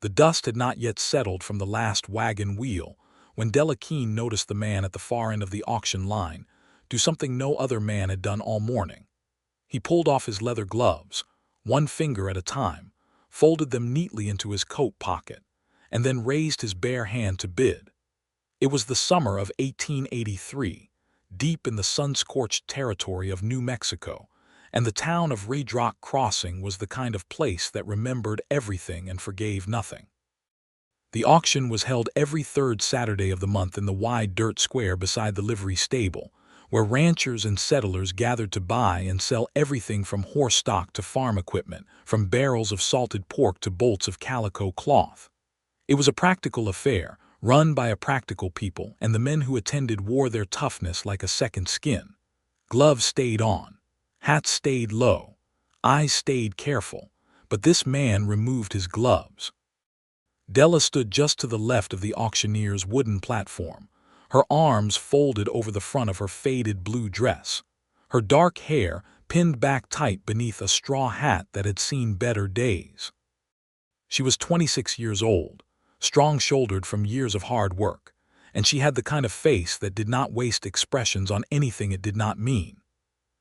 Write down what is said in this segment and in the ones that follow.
The dust had not yet settled from the last wagon wheel when Della Keene noticed the man at the far end of the auction line do something no other man had done all morning. He pulled off his leather gloves, one finger at a time, folded them neatly into his coat pocket, and then raised his bare hand to bid. It was the summer of 1883, deep in the sun-scorched territory of New Mexico, and the town of Red Rock Crossing was the kind of place that remembered everything and forgave nothing. The auction was held every third Saturday of the month in the wide dirt square beside the livery stable, where ranchers and settlers gathered to buy and sell everything from horse stock to farm equipment, from barrels of salted pork to bolts of calico cloth. It was a practical affair, run by a practical people, and the men who attended wore their toughness like a second skin. Gloves stayed on, hats stayed low, eyes stayed careful, but this man removed his gloves. Della stood just to the left of the auctioneer's wooden platform, her arms folded over the front of her faded blue dress, her dark hair pinned back tight beneath a straw hat that had seen better days. She was 26 years old, strong-shouldered from years of hard work, and she had the kind of face that did not waste expressions on anything it did not mean.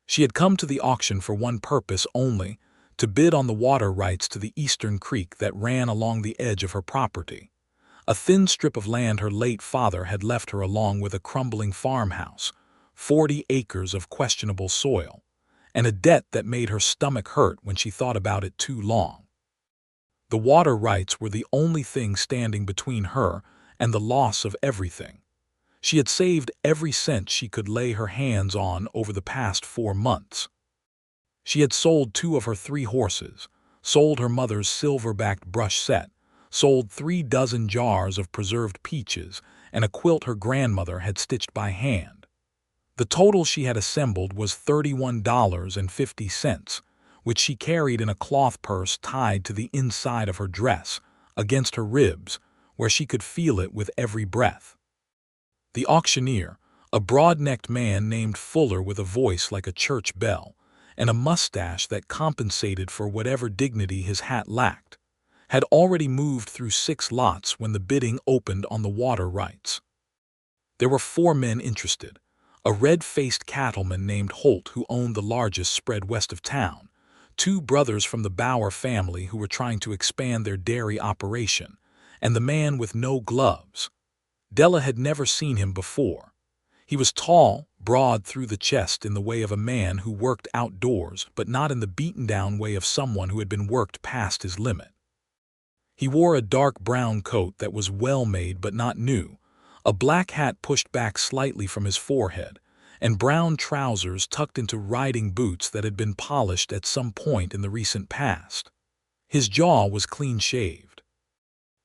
She had come to the auction for one purpose only, to bid on the water rights to the eastern creek that ran along the edge of her property, a thin strip of land her late father had left her along with a crumbling farmhouse, 40 acres of questionable soil, and a debt that made her stomach hurt when she thought about it too long. The water rights were the only thing standing between her and the loss of everything. She had saved every cent she could lay her hands on over the past 4 months. She had sold 2 of her 3 horses, sold her mother's silver-backed brush set, sold 3 dozen jars of preserved peaches, and a quilt her grandmother had stitched by hand. The total she had assembled was $31.50, which she carried in a cloth purse tied to the inside of her dress, against her ribs, where she could feel it with every breath. The auctioneer, a broad-necked man named Fuller with a voice like a church bell, and a mustache that compensated for whatever dignity his hat lacked, had already moved through 6 lots when the bidding opened on the water rights. There were 4 men interested, a red-faced cattleman named Holt who owned the largest spread west of town, 2 brothers from the Bauer family who were trying to expand their dairy operation, and the man with no gloves. Della had never seen him before. He was tall, broad through the chest in the way of a man who worked outdoors, but not in the beaten-down way of someone who had been worked past his limit. He wore a dark brown coat that was well-made but not new, a black hat pushed back slightly from his forehead, and brown trousers tucked into riding boots that had been polished at some point in the recent past. His jaw was clean-shaved.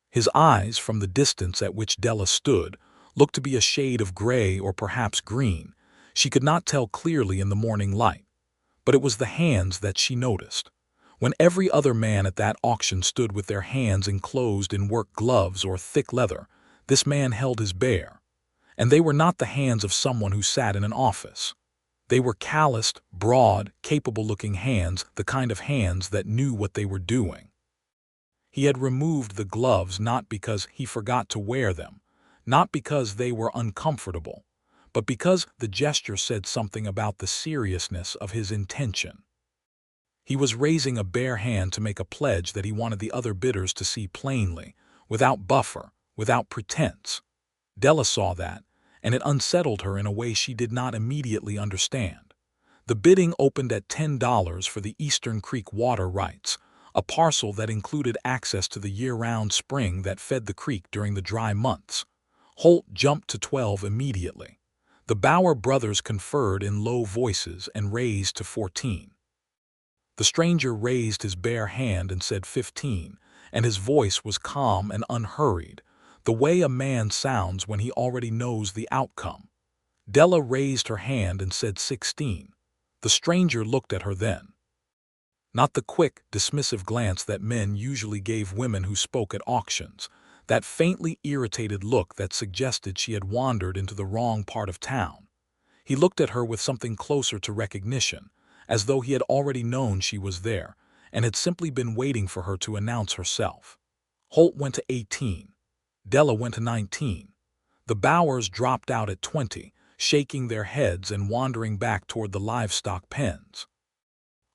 His eyes, from the distance at which Della stood, looked to be a shade of gray or perhaps green. She could not tell clearly in the morning light, but it was the hands that she noticed. When every other man at that auction stood with their hands enclosed in work gloves or thick leather, this man held his bare. And they were not the hands of someone who sat in an office. They were calloused, broad, capable-looking hands, the kind of hands that knew what they were doing. He had removed the gloves not because he forgot to wear them, not because they were uncomfortable, but because the gesture said something about the seriousness of his intention. He was raising a bare hand to make a pledge that he wanted the other bidders to see plainly, without buffer, without pretense. Della saw that, and it unsettled her in a way she did not immediately understand. The bidding opened at $10 for the Eastern Creek water rights, a parcel that included access to the year-round spring that fed the creek during the dry months. Holt jumped to 12 immediately. The Bauer brothers conferred in low voices and raised to 14. The stranger raised his bare hand and said 15, and his voice was calm and unhurried, the way a man sounds when he already knows the outcome. Della raised her hand and said 16. The stranger looked at her then. Not the quick, dismissive glance that men usually gave women who spoke at auctions, that faintly irritated look that suggested she had wandered into the wrong part of town. He looked at her with something closer to recognition, as though he had already known she was there, and had simply been waiting for her to announce herself. Holt went to 18. Della went to 19. The Bowers dropped out at 20, shaking their heads and wandering back toward the livestock pens.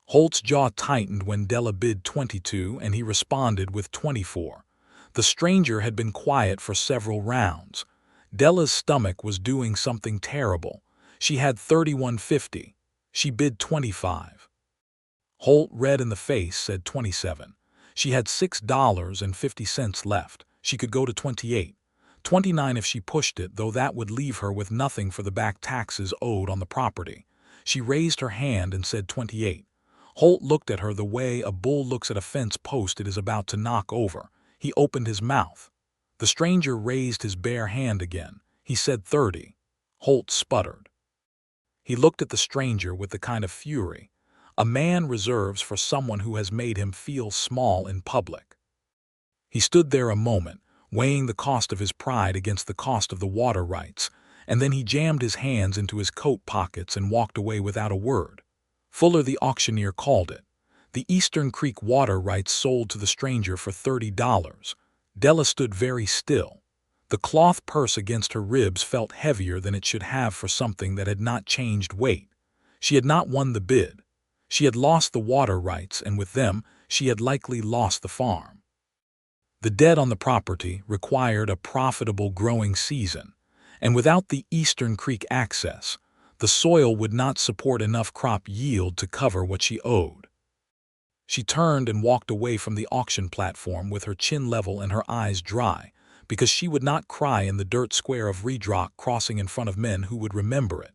Holt's jaw tightened when Della bid 22 and he responded with 24. The stranger had been quiet for several rounds. Della's stomach was doing something terrible. She had 31.50. She bid 25. Holt, red in the face, said 27. She had $6.50 left. She could go to 28. 29 if she pushed it, though that would leave her with nothing for the back taxes owed on the property. She raised her hand and said 28. Holt looked at her the way a bull looks at a fence post it is about to knock over. He opened his mouth. The stranger raised his bare hand again. He said 30. Holt sputtered. He looked at the stranger with the kind of fury a man reserves for someone who has made him feel small in public. He stood there a moment, weighing the cost of his pride against the cost of the water rights, and then he jammed his hands into his coat pockets and walked away without a word. Fuller, the auctioneer, called it. The Eastern Creek water rights sold to the stranger for $30. Della stood very still. The cloth purse against her ribs felt heavier than it should have for something that had not changed weight. She had not won the bid. She had lost the water rights, and with them, she had likely lost the farm. The debt on the property required a profitable growing season, and without the Eastern Creek access, the soil would not support enough crop yield to cover what she owed. She turned and walked away from the auction platform with her chin level and her eyes dry, because she would not cry in the dirt square of Redrock Crossing in front of men who would remember it.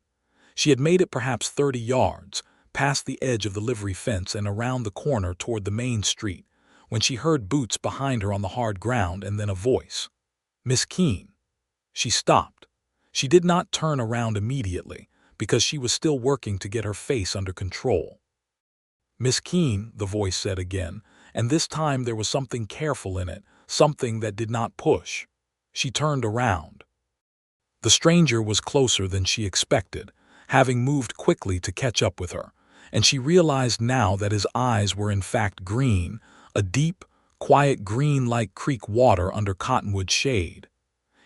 She had made it perhaps 30 yards, past the edge of the livery fence and around the corner toward the main street, when she heard boots behind her on the hard ground and then a voice. "Miss Keene." She stopped. She did not turn around immediately, because she was still working to get her face under control. "Miss Keene," the voice said again, and this time there was something careful in it, something that did not push. She turned around. The stranger was closer than she expected, having moved quickly to catch up with her, and she realized now that his eyes were in fact green, a deep, quiet green like creek water under cottonwood shade.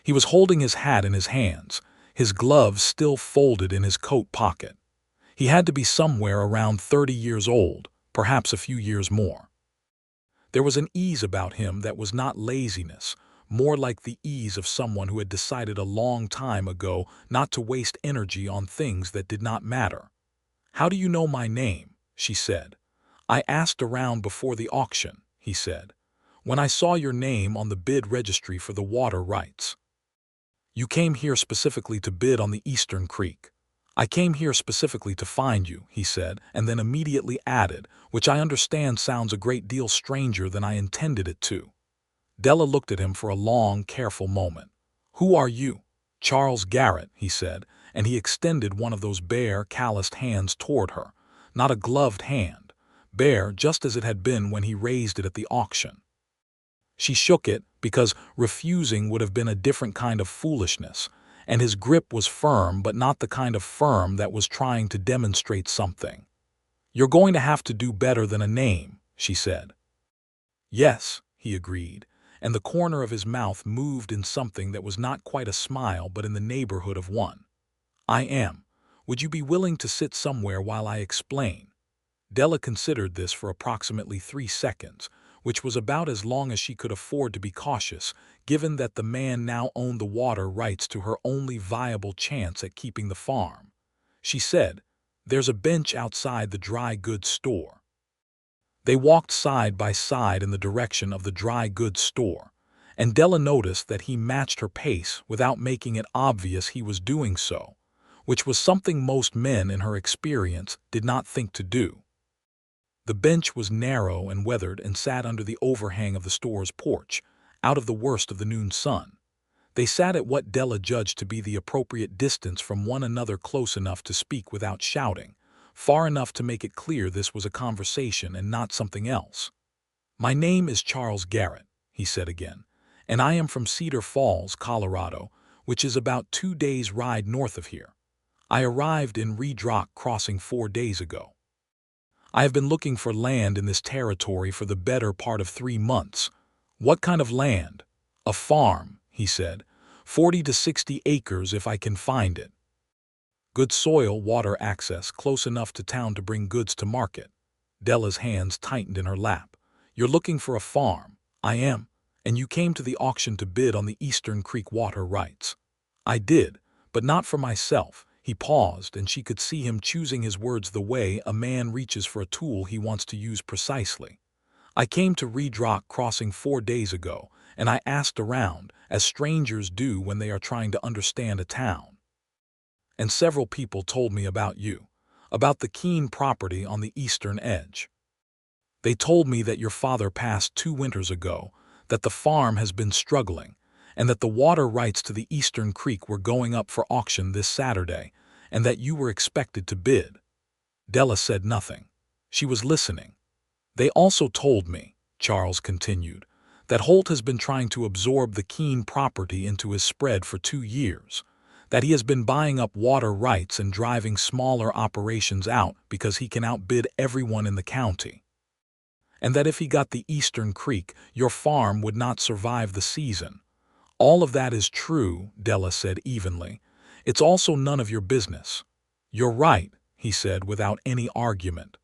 He was holding his hat in his hands, his gloves still folded in his coat pocket. He had to be somewhere around 30 years old, perhaps a few years more. There was an ease about him that was not laziness, more like the ease of someone who had decided a long time ago not to waste energy on things that did not matter. "How do you know my name?" she said. "I asked around before the auction," he said, "when I saw your name on the bid registry for the water rights." "You came here specifically to bid on the Eastern Creek." "I came here specifically to find you," he said, and then immediately added, which I understand sounds a great deal stranger than I intended it to. Della looked at him for a long, careful moment. "Who are you?" "Charles Garrett," he said, and he extended one of those bare, calloused hands toward her, not a gloved hand, bare just as it had been when he raised it at the auction. She shook it because refusing would have been a different kind of foolishness, and his grip was firm but not the kind of firm that was trying to demonstrate something. "You're going to have to do better than a name," she said. "Yes," he agreed, and the corner of his mouth moved in something that was not quite a smile but in the neighborhood of one. "I am. Would you be willing to sit somewhere while I explain?" Della considered this for approximately 3 seconds, which was about as long as she could afford to be cautious, given that the man now owned the water rights to her only viable chance at keeping the farm. She said, "There's a bench outside the dry goods store." They walked side by side in the direction of the dry goods store, and Della noticed that he matched her pace without making it obvious he was doing so, which was something most men in her experience did not think to do. The bench was narrow and weathered and sat under the overhang of the store's porch, out of the worst of the noon sun. They sat at what Della judged to be the appropriate distance from one another, close enough to speak without shouting, far enough to make it clear this was a conversation and not something else. "My name is Charles Garrett," he said again, "and I am from Cedar Falls, Colorado, which is about 2 days' ride north of here. I arrived in Redrock Crossing 4 days ago. I have been looking for land in this territory for the better part of 3 months. "What kind of land?" "A farm," he said. 40 to 60 acres if I can find it. Good soil, water access, close enough to town to bring goods to market. Della's hands tightened in her lap. "You're looking for a farm." "I am. And you came to the auction to bid on the Eastern Creek water rights." "I did, but not for myself." He paused, and she could see him choosing his words the way a man reaches for a tool he wants to use precisely. "I came to Reed Rock Crossing 4 days ago, and I asked around, as strangers do when they are trying to understand a town. And several people told me about you, about the Keene property on the eastern edge. They told me that your father passed 2 winters ago, that the farm has been struggling, and that the water rights to the Eastern Creek were going up for auction this Saturday, and that you were expected to bid." Della said nothing. She was listening. "They also told me," Charles continued, "that Holt has been trying to absorb the Keene property into his spread for 2 years, that he has been buying up water rights and driving smaller operations out because he can outbid everyone in the county, and that if he got the Eastern Creek, your farm would not survive the season." "All of that is true," Della said evenly. "It's also none of your business." "You're right," he said without any argument.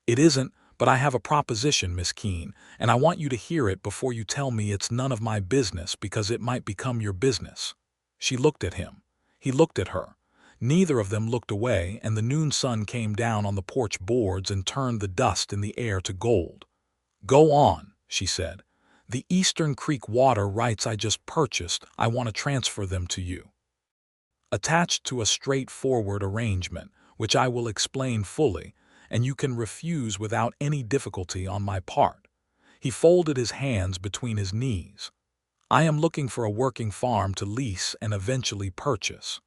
"It isn't, but I have a proposition, Miss Keene, and I want you to hear it before you tell me it's none of my business, because it might become your business." She looked at him. He looked at her. Neither of them looked away, and the noon sun came down on the porch boards and turned the dust in the air to gold. "Go on," she said. "The Eastern Creek water rights I just purchased, I want to transfer them to you. Attached to a straightforward arrangement, which I will explain fully, and you can refuse without any difficulty on my part." He folded his hands between his knees. "I am looking for a working farm to lease and eventually purchase.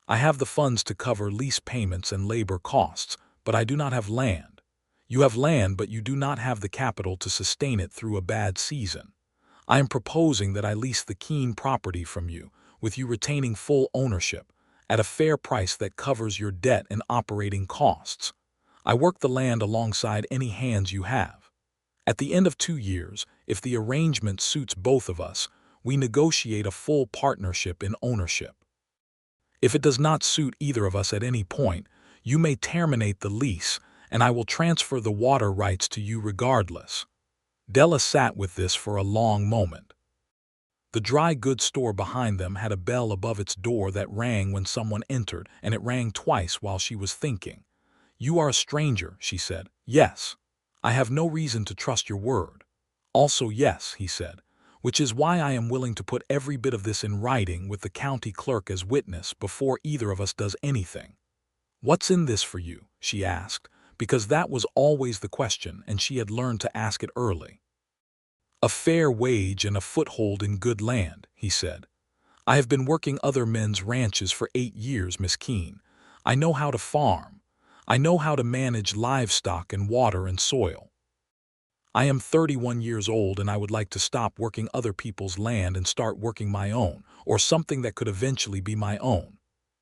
I have the funds to cover lease payments and labor costs, but I do not have land. You have land, but you do not have the capital to sustain it through a bad season. I am proposing that I lease the Keene property from you, with you retaining full ownership, at a fair price that covers your debt and operating costs. I work the land alongside any hands you have. At the end of 2 years, if the arrangement suits both of us, we negotiate a full partnership in ownership. If it does not suit either of us at any point, you may terminate the lease, and I will transfer the water rights to you regardless." Della sat with this for a long moment. The dry goods store behind them had a bell above its door that rang when someone entered, and it rang twice while she was thinking. "You are a stranger," she said. "Yes. I have no reason to trust your word." "Also yes," he said, "which is why I am willing to put every bit of this in writing with the county clerk as witness before either of us does anything." "What's in this for you?" she asked, because that was always the question, and she had learned to ask it early. "A fair wage and a foothold in good land," he said. "I have been working other men's ranches for 8 years, Miss Keene. I know how to farm. I know how to manage livestock and water and soil. I am 31 years old, and I would like to stop working other people's land and start working my own, or something that could eventually be my own."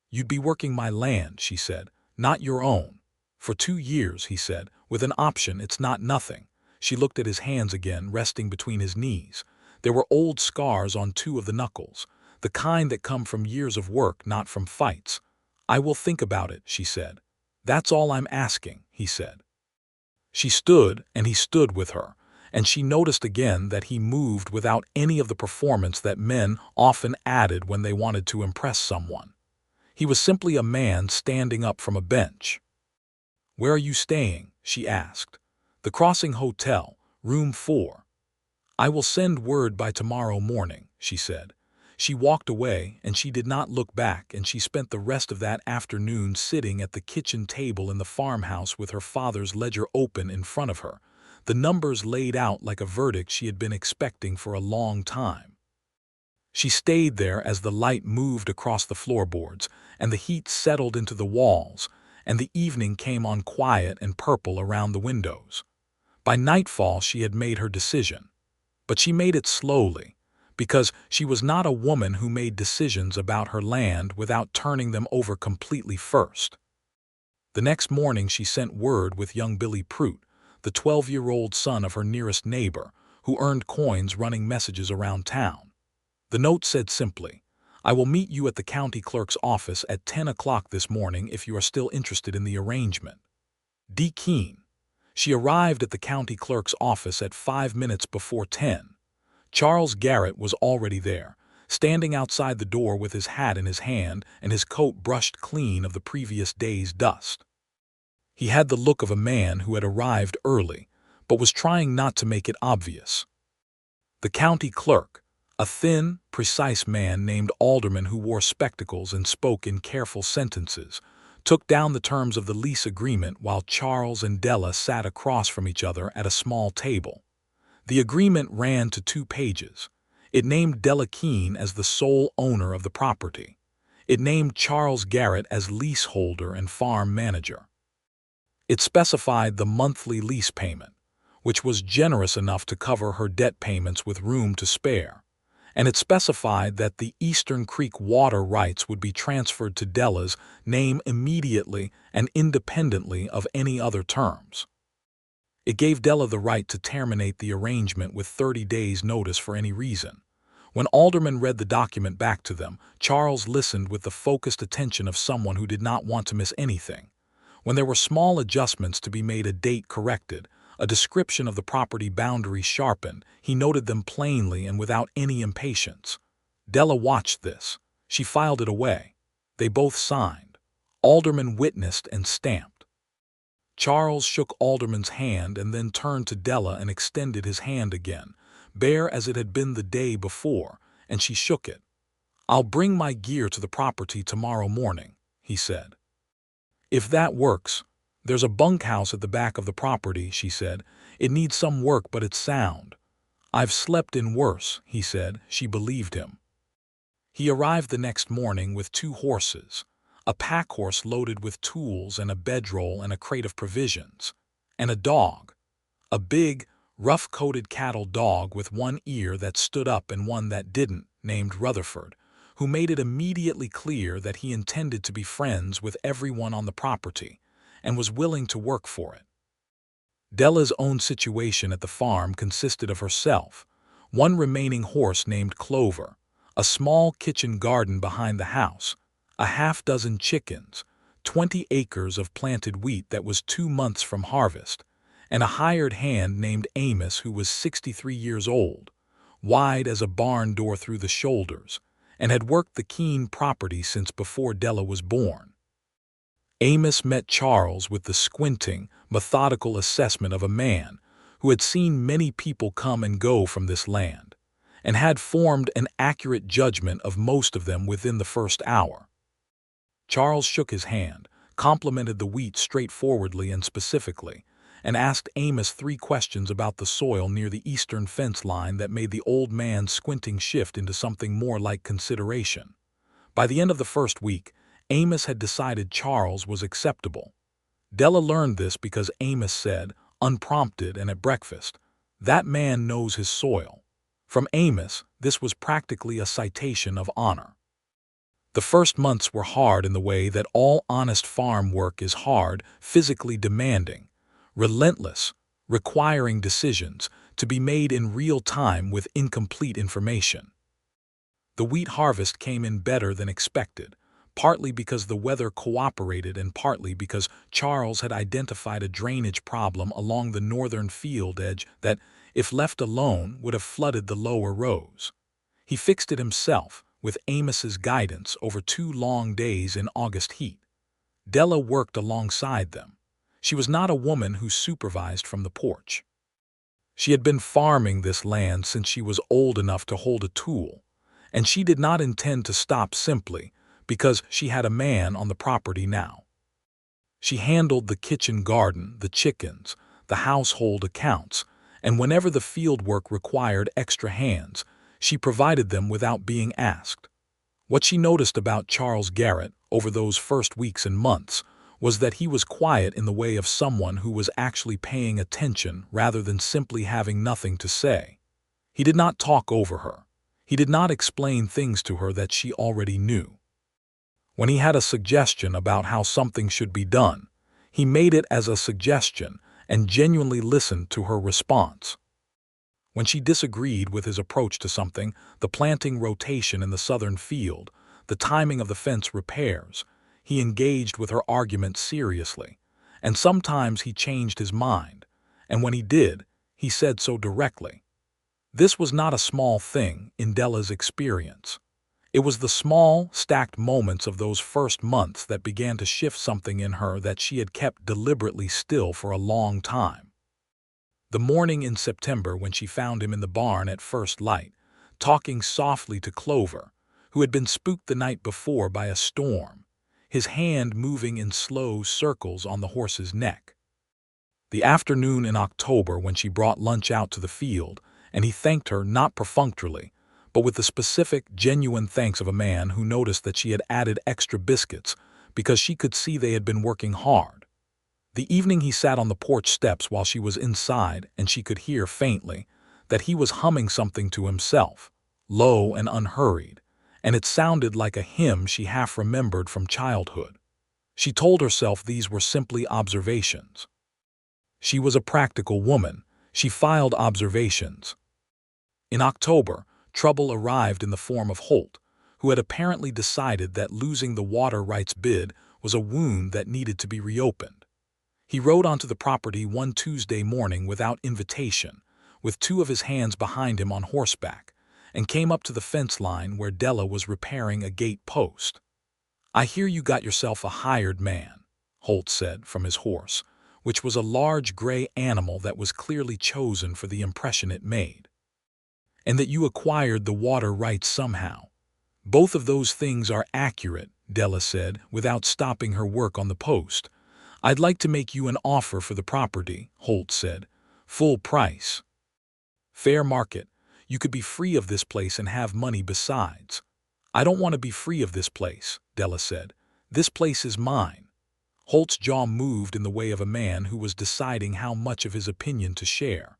"You'd be working my land," she said, "not your own." "For 2 years," he said, "with an option. It's not nothing." She looked at his hands again, resting between his knees. There were old scars on 2 of the knuckles, the kind that come from years of work, not from fights. "I will think about it," she said. "That's all I'm asking," he said. She stood, and he stood with her, and she noticed again that he moved without any of the performance that men often added when they wanted to impress someone. He was simply a man standing up from a bench. "Where are you staying?" she asked. "The Crossing Hotel, room 4. "I will send word by tomorrow morning," she said. She walked away, and she did not look back, and she spent the rest of that afternoon sitting at the kitchen table in the farmhouse with her father's ledger open in front of her, the numbers laid out like a verdict she had been expecting for a long time. She stayed there as the light moved across the floorboards, and the heat settled into the walls, and the evening came on quiet and purple around the windows. By nightfall she had made her decision. But she made it slowly, because she was not a woman who made decisions about her land without turning them over completely first. The next morning she sent word with young Billy Prout, the 12-year-old son of her nearest neighbor, who earned coins running messages around town. The note said simply, "I will meet you at the county clerk's office at 10 o'clock this morning if you are still interested in the arrangement. D. Keene." She arrived at the county clerk's office at 5 minutes before 10. Charles Garrett was already there, standing outside the door with his hat in his hand and his coat brushed clean of the previous day's dust. He had the look of a man who had arrived early, but was trying not to make it obvious. The county clerk, a thin, precise man named Alderman who wore spectacles and spoke in careful sentences, took down the terms of the lease agreement while Charles and Della sat across from each other at a small table. The agreement ran to 2 pages. It named Della Keene as the sole owner of the property. It named Charles Garrett as leaseholder and farm manager. It specified the monthly lease payment, which was generous enough to cover her debt payments with room to spare, and it specified that the Eastern Creek water rights would be transferred to Della's name immediately and independently of any other terms. It gave Della the right to terminate the arrangement with 30 days' notice for any reason. When Alderman read the document back to them, Charles listened with the focused attention of someone who did not want to miss anything. When there were small adjustments to be made, a date corrected, a description of the property boundary sharpened, he noted them plainly and without any impatience. Della watched this. She filed it away. They both signed. Alderman witnessed and stamped. Charles shook Alderman's hand and then turned to Della and extended his hand again, bare as it had been the day before, and she shook it. "I'll bring my gear to the property tomorrow morning," he said. "If that works." "There's a bunkhouse at the back of the property," she said. "It needs some work, but it's sound." "I've slept in worse," he said. She believed him. He arrived the next morning with 2 horses, a pack horse loaded with tools and a bedroll and a crate of provisions, and a dog, a big, rough-coated cattle dog with one ear that stood up and one that didn't, named Rutherford, who made it immediately clear that he intended to be friends with everyone on the property and was willing to work for it. Della's own situation at the farm consisted of herself, one remaining horse named Clover, a small kitchen garden behind the house, a half-dozen chickens, 20 acres of planted wheat that was 2 months from harvest, and a hired hand named Amos who was 63 years old, wide as a barn door through the shoulders, and had worked the Keene property since before Della was born. Amos met Charles with the squinting, methodical assessment of a man who had seen many people come and go from this land, and had formed an accurate judgment of most of them within the first hour. Charles shook his hand, complimented the wheat straightforwardly and specifically, and asked Amos 3 questions about the soil near the eastern fence line that made the old man's squinting shift into something more like consideration. By the end of the first week, Amos had decided Charles was acceptable. Della learned this because Amos said, unprompted and at breakfast, "That man knows his soil." From Amos, this was practically a citation of honor. The first months were hard in the way that all honest farm work is hard, physically demanding, relentless, requiring decisions to be made in real time with incomplete information. The wheat harvest came in better than expected, partly because the weather cooperated and partly because Charles had identified a drainage problem along the northern field edge that, if left alone, would have flooded the lower rows. He fixed it himself, with Amos's guidance, over 2 long days in August heat. Della worked alongside them. She was not a woman who supervised from the porch. She had been farming this land since she was old enough to hold a tool, and she did not intend to stop simply because she had a man on the property now. She handled the kitchen garden, the chickens, the household accounts, and whenever the field work required extra hands, she provided them without being asked. What she noticed about Charles Garrett over those first weeks and months was that he was quiet in the way of someone who was actually paying attention rather than simply having nothing to say. He did not talk over her. He did not explain things to her that she already knew. When he had a suggestion about how something should be done, he made it as a suggestion and genuinely listened to her response. When she disagreed with his approach to something, the planting rotation in the southern field, the timing of the fence repairs, he engaged with her argument seriously, and sometimes he changed his mind, and when he did, he said so directly. This was not a small thing in Della's experience. It was the small, stacked moments of those first months that began to shift something in her that she had kept deliberately still for a long time. The morning in September when she found him in the barn at first light, talking softly to Clover, who had been spooked the night before by a storm, his hand moving in slow circles on the horse's neck. The afternoon in October when she brought lunch out to the field, and he thanked her not perfunctorily, but with the specific, genuine thanks of a man who noticed that she had added extra biscuits because she could see they had been working hard. The evening he sat on the porch steps while she was inside and she could hear faintly that he was humming something to himself, low and unhurried, and it sounded like a hymn she half remembered from childhood. She told herself these were simply observations. She was a practical woman. She filed observations. In October, trouble arrived in the form of Holt, who had apparently decided that losing the water rights bid was a wound that needed to be reopened. He rode onto the property one Tuesday morning without invitation, with two of his hands behind him on horseback, and came up to the fence line where Della was repairing a gate post. "I hear you got yourself a hired man," Holt said from his horse, which was a large gray animal that was clearly chosen for the impression it made. "And that you acquired the water rights somehow." "Both of those things are accurate," Della said, without stopping her work on the post. "I'd like to make you an offer for the property," Holt said. "Full price. Fair market. You could be free of this place and have money besides." "I don't want to be free of this place," Della said. "This place is mine." Holt's jaw moved in the way of a man who was deciding how much of his opinion to share.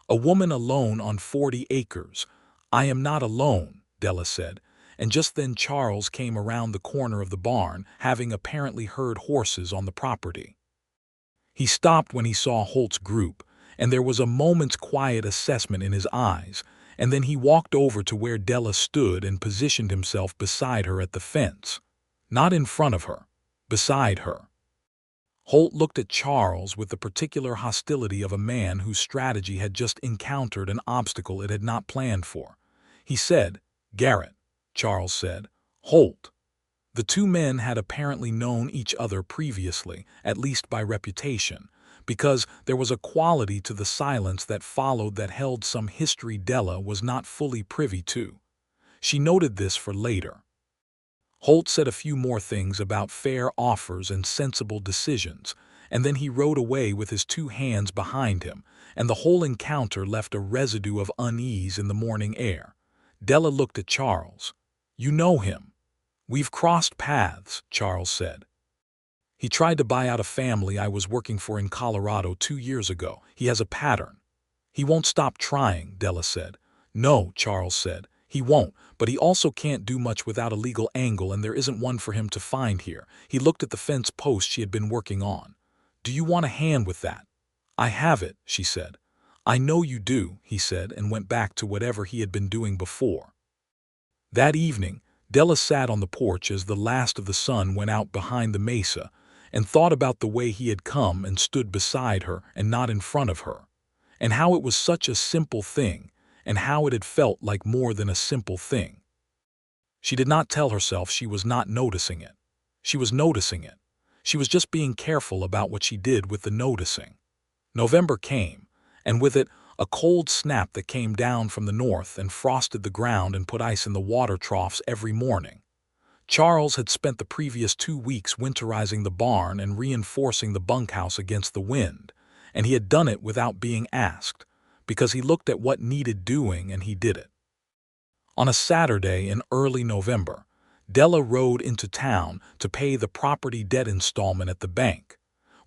"A woman alone on 40 acres. I am not alone," Della said, and just then Charles came around the corner of the barn, having apparently heard horses on the property. He stopped when he saw Holt's group, and there was a moment's quiet assessment in his eyes, and then he walked over to where Della stood and positioned himself beside her at the fence. Not in front of her, beside her. Holt looked at Charles with the particular hostility of a man whose strategy had just encountered an obstacle it had not planned for. He said, "Garrett," Charles said. "Holt." The two men had apparently known each other previously, at least by reputation, because there was a quality to the silence that followed that held some history Della was not fully privy to. She noted this for later. Holt said a few more things about fair offers and sensible decisions, and then he rode away with his two hands behind him, and the whole encounter left a residue of unease in the morning air. Della looked at Charles. "You know him." "We've crossed paths," Charles said. "He tried to buy out a family I was working for in Colorado 2 years ago. He has a pattern." "He won't stop trying," Della said. "No," Charles said. "He won't, but he also can't do much without a legal angle, and there isn't one for him to find here." He looked at the fence post she had been working on. "Do you want a hand with that?" "I have it," she said. "I know you do," he said, and went back to whatever he had been doing before. That evening, Della sat on the porch as the last of the sun went out behind the mesa, and thought about the way he had come and stood beside her and not in front of her, and how it was such a simple thing, and how it had felt like more than a simple thing. She did not tell herself she was not noticing it. She was noticing it. She was just being careful about what she did with the noticing. November came, and with it, a cold snap that came down from the north and frosted the ground and put ice in the water troughs every morning. Charles had spent the previous 2 weeks winterizing the barn and reinforcing the bunkhouse against the wind, and he had done it without being asked, because he looked at what needed doing and he did it. On a Saturday in early November, Della rode into town to pay the property debt installment at the bank,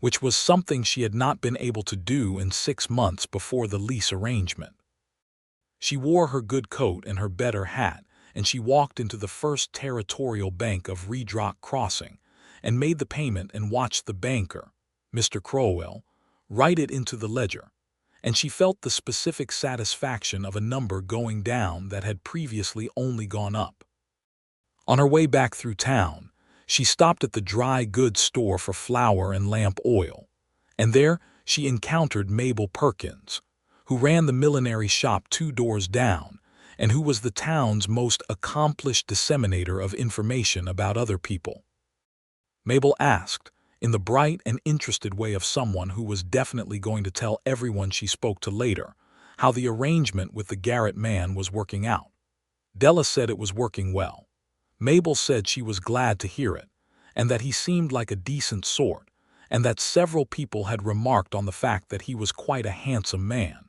which was something she had not been able to do in 6 months before the lease arrangement. She wore her good coat and her better hat, and she walked into the First Territorial Bank of Redrock Crossing and made the payment and watched the banker, Mr. Crowell, write it into the ledger. and she felt the specific satisfaction of a number going down that had previously only gone up. On her way back through town, she stopped at the dry goods store for flour and lamp oil, and there she encountered Mabel Perkins, who ran the millinery shop 2 doors down and who was the town's most accomplished disseminator of information about other people. Mabel asked, in the bright and interested way of someone who was definitely going to tell everyone she spoke to later, how the arrangement with the Garrett man was working out. Della said it was working well. Mabel said she was glad to hear it, and that he seemed like a decent sort, and that several people had remarked on the fact that he was quite a handsome man.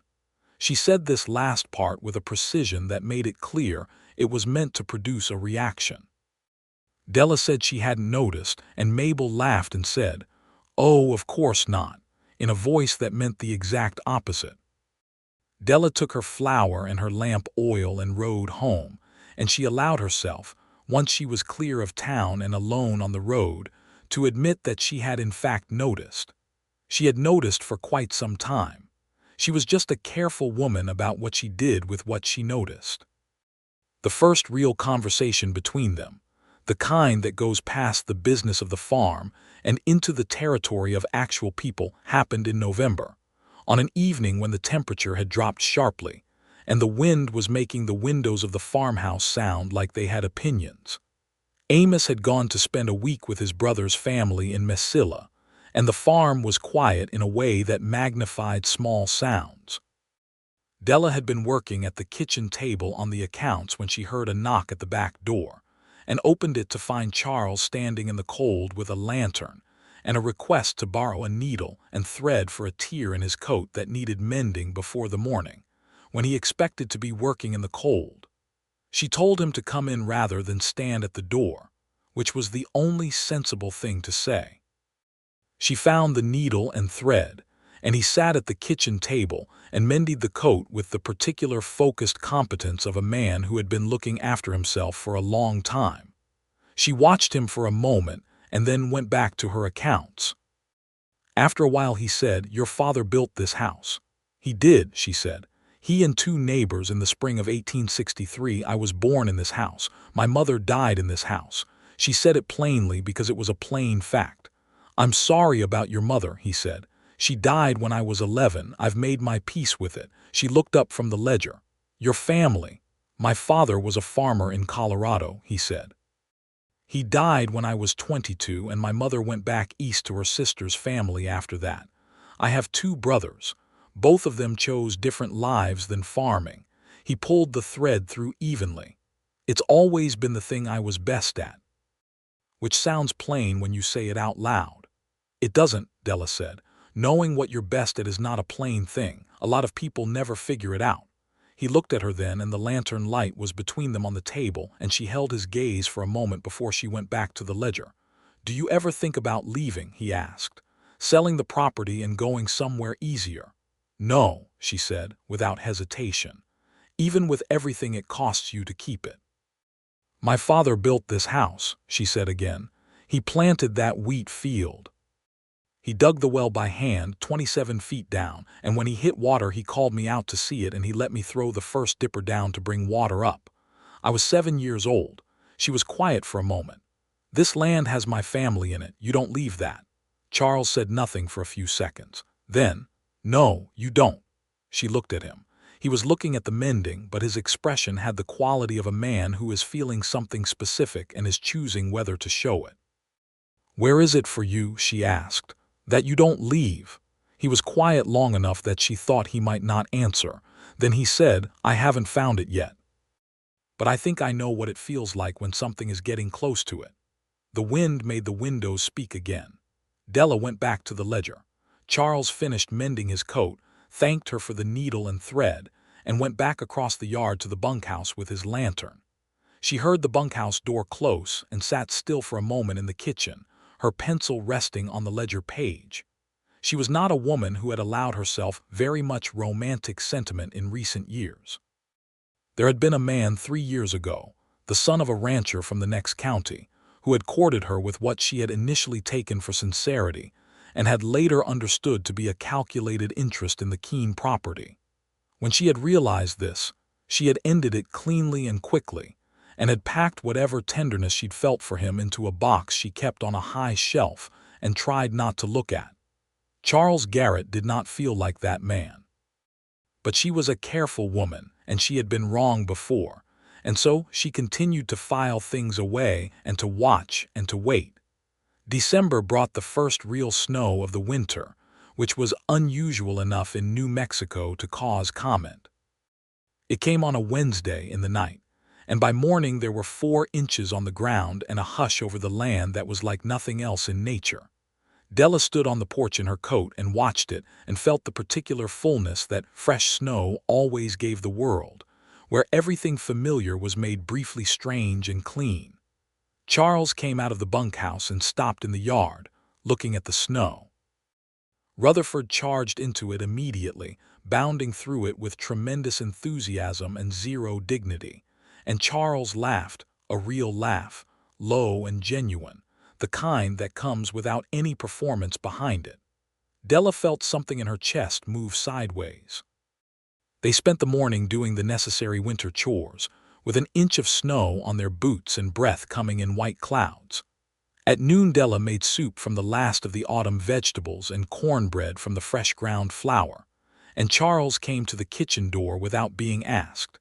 She said this last part with a precision that made it clear it was meant to produce a reaction. Della said she hadn't noticed, and Mabel laughed and said, "Oh, of course not," in a voice that meant the exact opposite. Della took her flour and her lamp oil and rode home, and she allowed herself, once she was clear of town and alone on the road, to admit that she had in fact noticed. She had noticed for quite some time. She was just a careful woman about what she did with what she noticed. The first real conversation between them, the kind that goes past the business of the farm and into the territory of actual people, happened in November, on an evening when the temperature had dropped sharply, and the wind was making the windows of the farmhouse sound like they had opinions. Amos had gone to spend a week with his brother's family in Mesilla, and the farm was quiet in a way that magnified small sounds. Della had been working at the kitchen table on the accounts when she heard a knock at the back door, and opened it to find Charles standing in the cold with a lantern and a request to borrow a needle and thread for a tear in his coat that needed mending before the morning, when he expected to be working in the cold. She told him to come in rather than stand at the door, which was the only sensible thing to say. She found the needle and thread, and he sat at the kitchen table and mended the coat with the particular focused competence of a man who had been looking after himself for a long time. She watched him for a moment and then went back to her accounts. After a while he said, "Your father built this house." "He did," she said. "He and 2 neighbors in the spring of 1863. I was born in this house. My mother died in this house." She said it plainly because it was a plain fact. "I'm sorry about your mother," he said. "She died when I was 11. I've made my peace with it." She looked up from the ledger. "Your family." "My father was a farmer in Colorado," he said. "He died when I was 22, and my mother went back east to her sister's family after that. I have 2 brothers. Both of them chose different lives than farming." He pulled the thread through evenly. "It's always been the thing I was best at." Which sounds plain when you say it out loud. "It doesn't," Della said. "Knowing what you're best at is not a plain thing. A lot of people never figure it out." He looked at her then, and the lantern light was between them on the table, and she held his gaze for a moment before she went back to the ledger. "Do you ever think about leaving?" he asked. "Selling the property and going somewhere easier?" "No," she said, without hesitation. "Even with everything it costs you to keep it." "My father built this house," she said again. "He planted that wheat field. He dug the well by hand, 27 feet down, and when he hit water he called me out to see it, and he let me throw the first dipper down to bring water up. I was 7 years old." She was quiet for a moment. "This land has my family in it. You don't leave that." Charles said nothing for a few seconds. Then, "No, you don't." She looked at him. He was looking at the mending, but his expression had the quality of a man who is feeling something specific and is choosing whether to show it. "Where is it for you?" she asked. "That you don't leave." He was quiet long enough that she thought he might not answer. Then he said, "I haven't found it yet. But I think I know what it feels like when something is getting close to it." The wind made the windows speak again. Della went back to the ledger. Charles finished mending his coat, thanked her for the needle and thread, and went back across the yard to the bunkhouse with his lantern. She heard the bunkhouse door close and sat still for a moment in the kitchen, her pencil resting on the ledger page. She was not a woman who had allowed herself very much romantic sentiment in recent years. There had been a man 3 years ago, the son of a rancher from the next county, who had courted her with what she had initially taken for sincerity, and had later understood to be a calculated interest in the Keene property. When she had realized this, she had ended it cleanly and quickly, and had packed whatever tenderness she'd felt for him into a box she kept on a high shelf and tried not to look at. Charles Garrett did not feel like that man. But she was a careful woman, and she had been wrong before, and so she continued to file things away and to watch and to wait. December brought the first real snow of the winter, which was unusual enough in New Mexico to cause comment. It came on a Wednesday in the night, and by morning there were 4 inches on the ground and a hush over the land that was like nothing else in nature. Della stood on the porch in her coat and watched it and felt the particular fullness that fresh snow always gave the world, where everything familiar was made briefly strange and clean. Charles came out of the bunkhouse and stopped in the yard, looking at the snow. Rutherford charged into it immediately, bounding through it with tremendous enthusiasm and zero dignity, and Charles laughed, a real laugh, low and genuine, the kind that comes without any performance behind it. Della felt something in her chest move sideways. They spent the morning doing the necessary winter chores, with an inch of snow on their boots and breath coming in white clouds. At noon Della made soup from the last of the autumn vegetables and cornbread from the fresh ground flour, and Charles came to the kitchen door without being asked,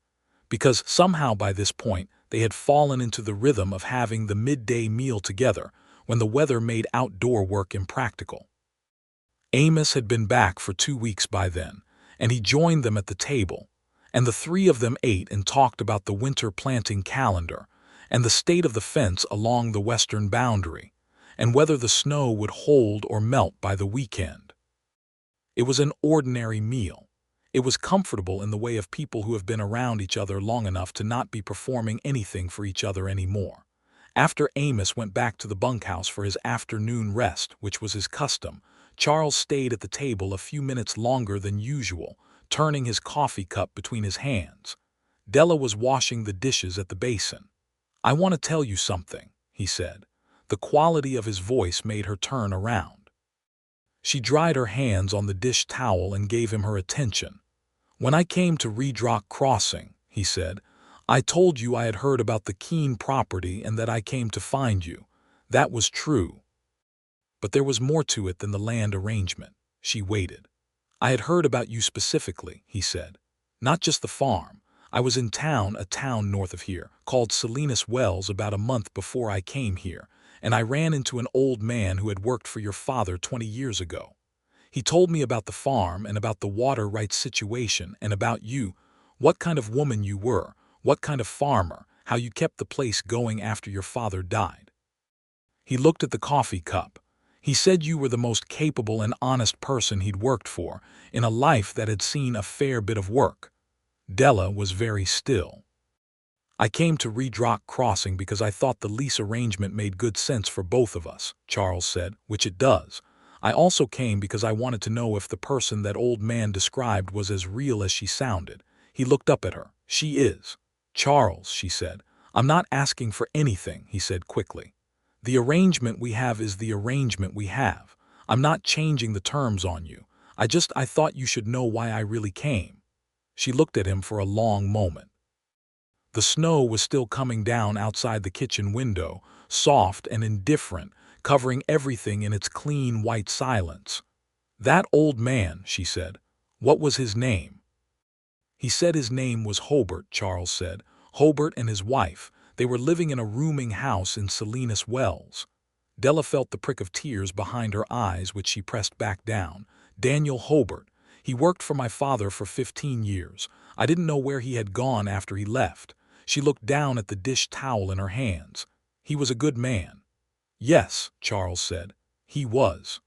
because somehow by this point they had fallen into the rhythm of having the midday meal together when the weather made outdoor work impractical. Amos had been back for 2 weeks by then, and he joined them at the table, and the 3 of them ate and talked about the winter planting calendar and the state of the fence along the western boundary, and whether the snow would hold or melt by the weekend. It was an ordinary meal. It was comfortable in the way of people who have been around each other long enough to not be performing anything for each other anymore. After Amos went back to the bunkhouse for his afternoon rest, which was his custom, Charles stayed at the table a few minutes longer than usual, turning his coffee cup between his hands. Della was washing the dishes at the basin. "I want to tell you something," he said. The quality of his voice made her turn around. She dried her hands on the dish towel and gave him her attention. "When I came to Red Rock Crossing," he said, "I told you I had heard about the Keene property and that I came to find you. That was true. But there was more to it than the land arrangement." She waited. "I had heard about you specifically," he said. "Not just the farm. I was in town, a town north of here, called Salinas Wells, about a month before I came here, and I ran into an old man who had worked for your father 20 years ago. He told me about the farm and about the water rights situation and about you, what kind of woman you were, what kind of farmer, how you kept the place going after your father died. He looked at the coffee cup. He said you were the most capable and honest person he'd worked for, in a life that had seen a fair bit of work." Della was very still. "I came to Red Rock Crossing because I thought the lease arrangement made good sense for both of us," Charles said, "which it does. I also came because I wanted to know if the person that old man described was as real as she sounded." He looked up at her. "She is." "Charles," she said, "I'm not asking for anything," he said quickly. "The arrangement we have is the arrangement we have. I'm not changing the terms on you. I thought you should know why I really came." She looked at him for a long moment. The snow was still coming down outside the kitchen window, soft and indifferent, covering everything in its clean white silence. "That old man," she said. "What was his name?" "He said his name was Hobart," Charles said. "Hobart and his wife. They were living in a rooming house in Salinas Wells." Della felt the prick of tears behind her eyes, which she pressed back down. "Daniel Hobart. He worked for my father for 15 years. I didn't know where he had gone after he left." She looked down at the dish towel in her hands. "He was a good man." "Yes," Charles said, "he was."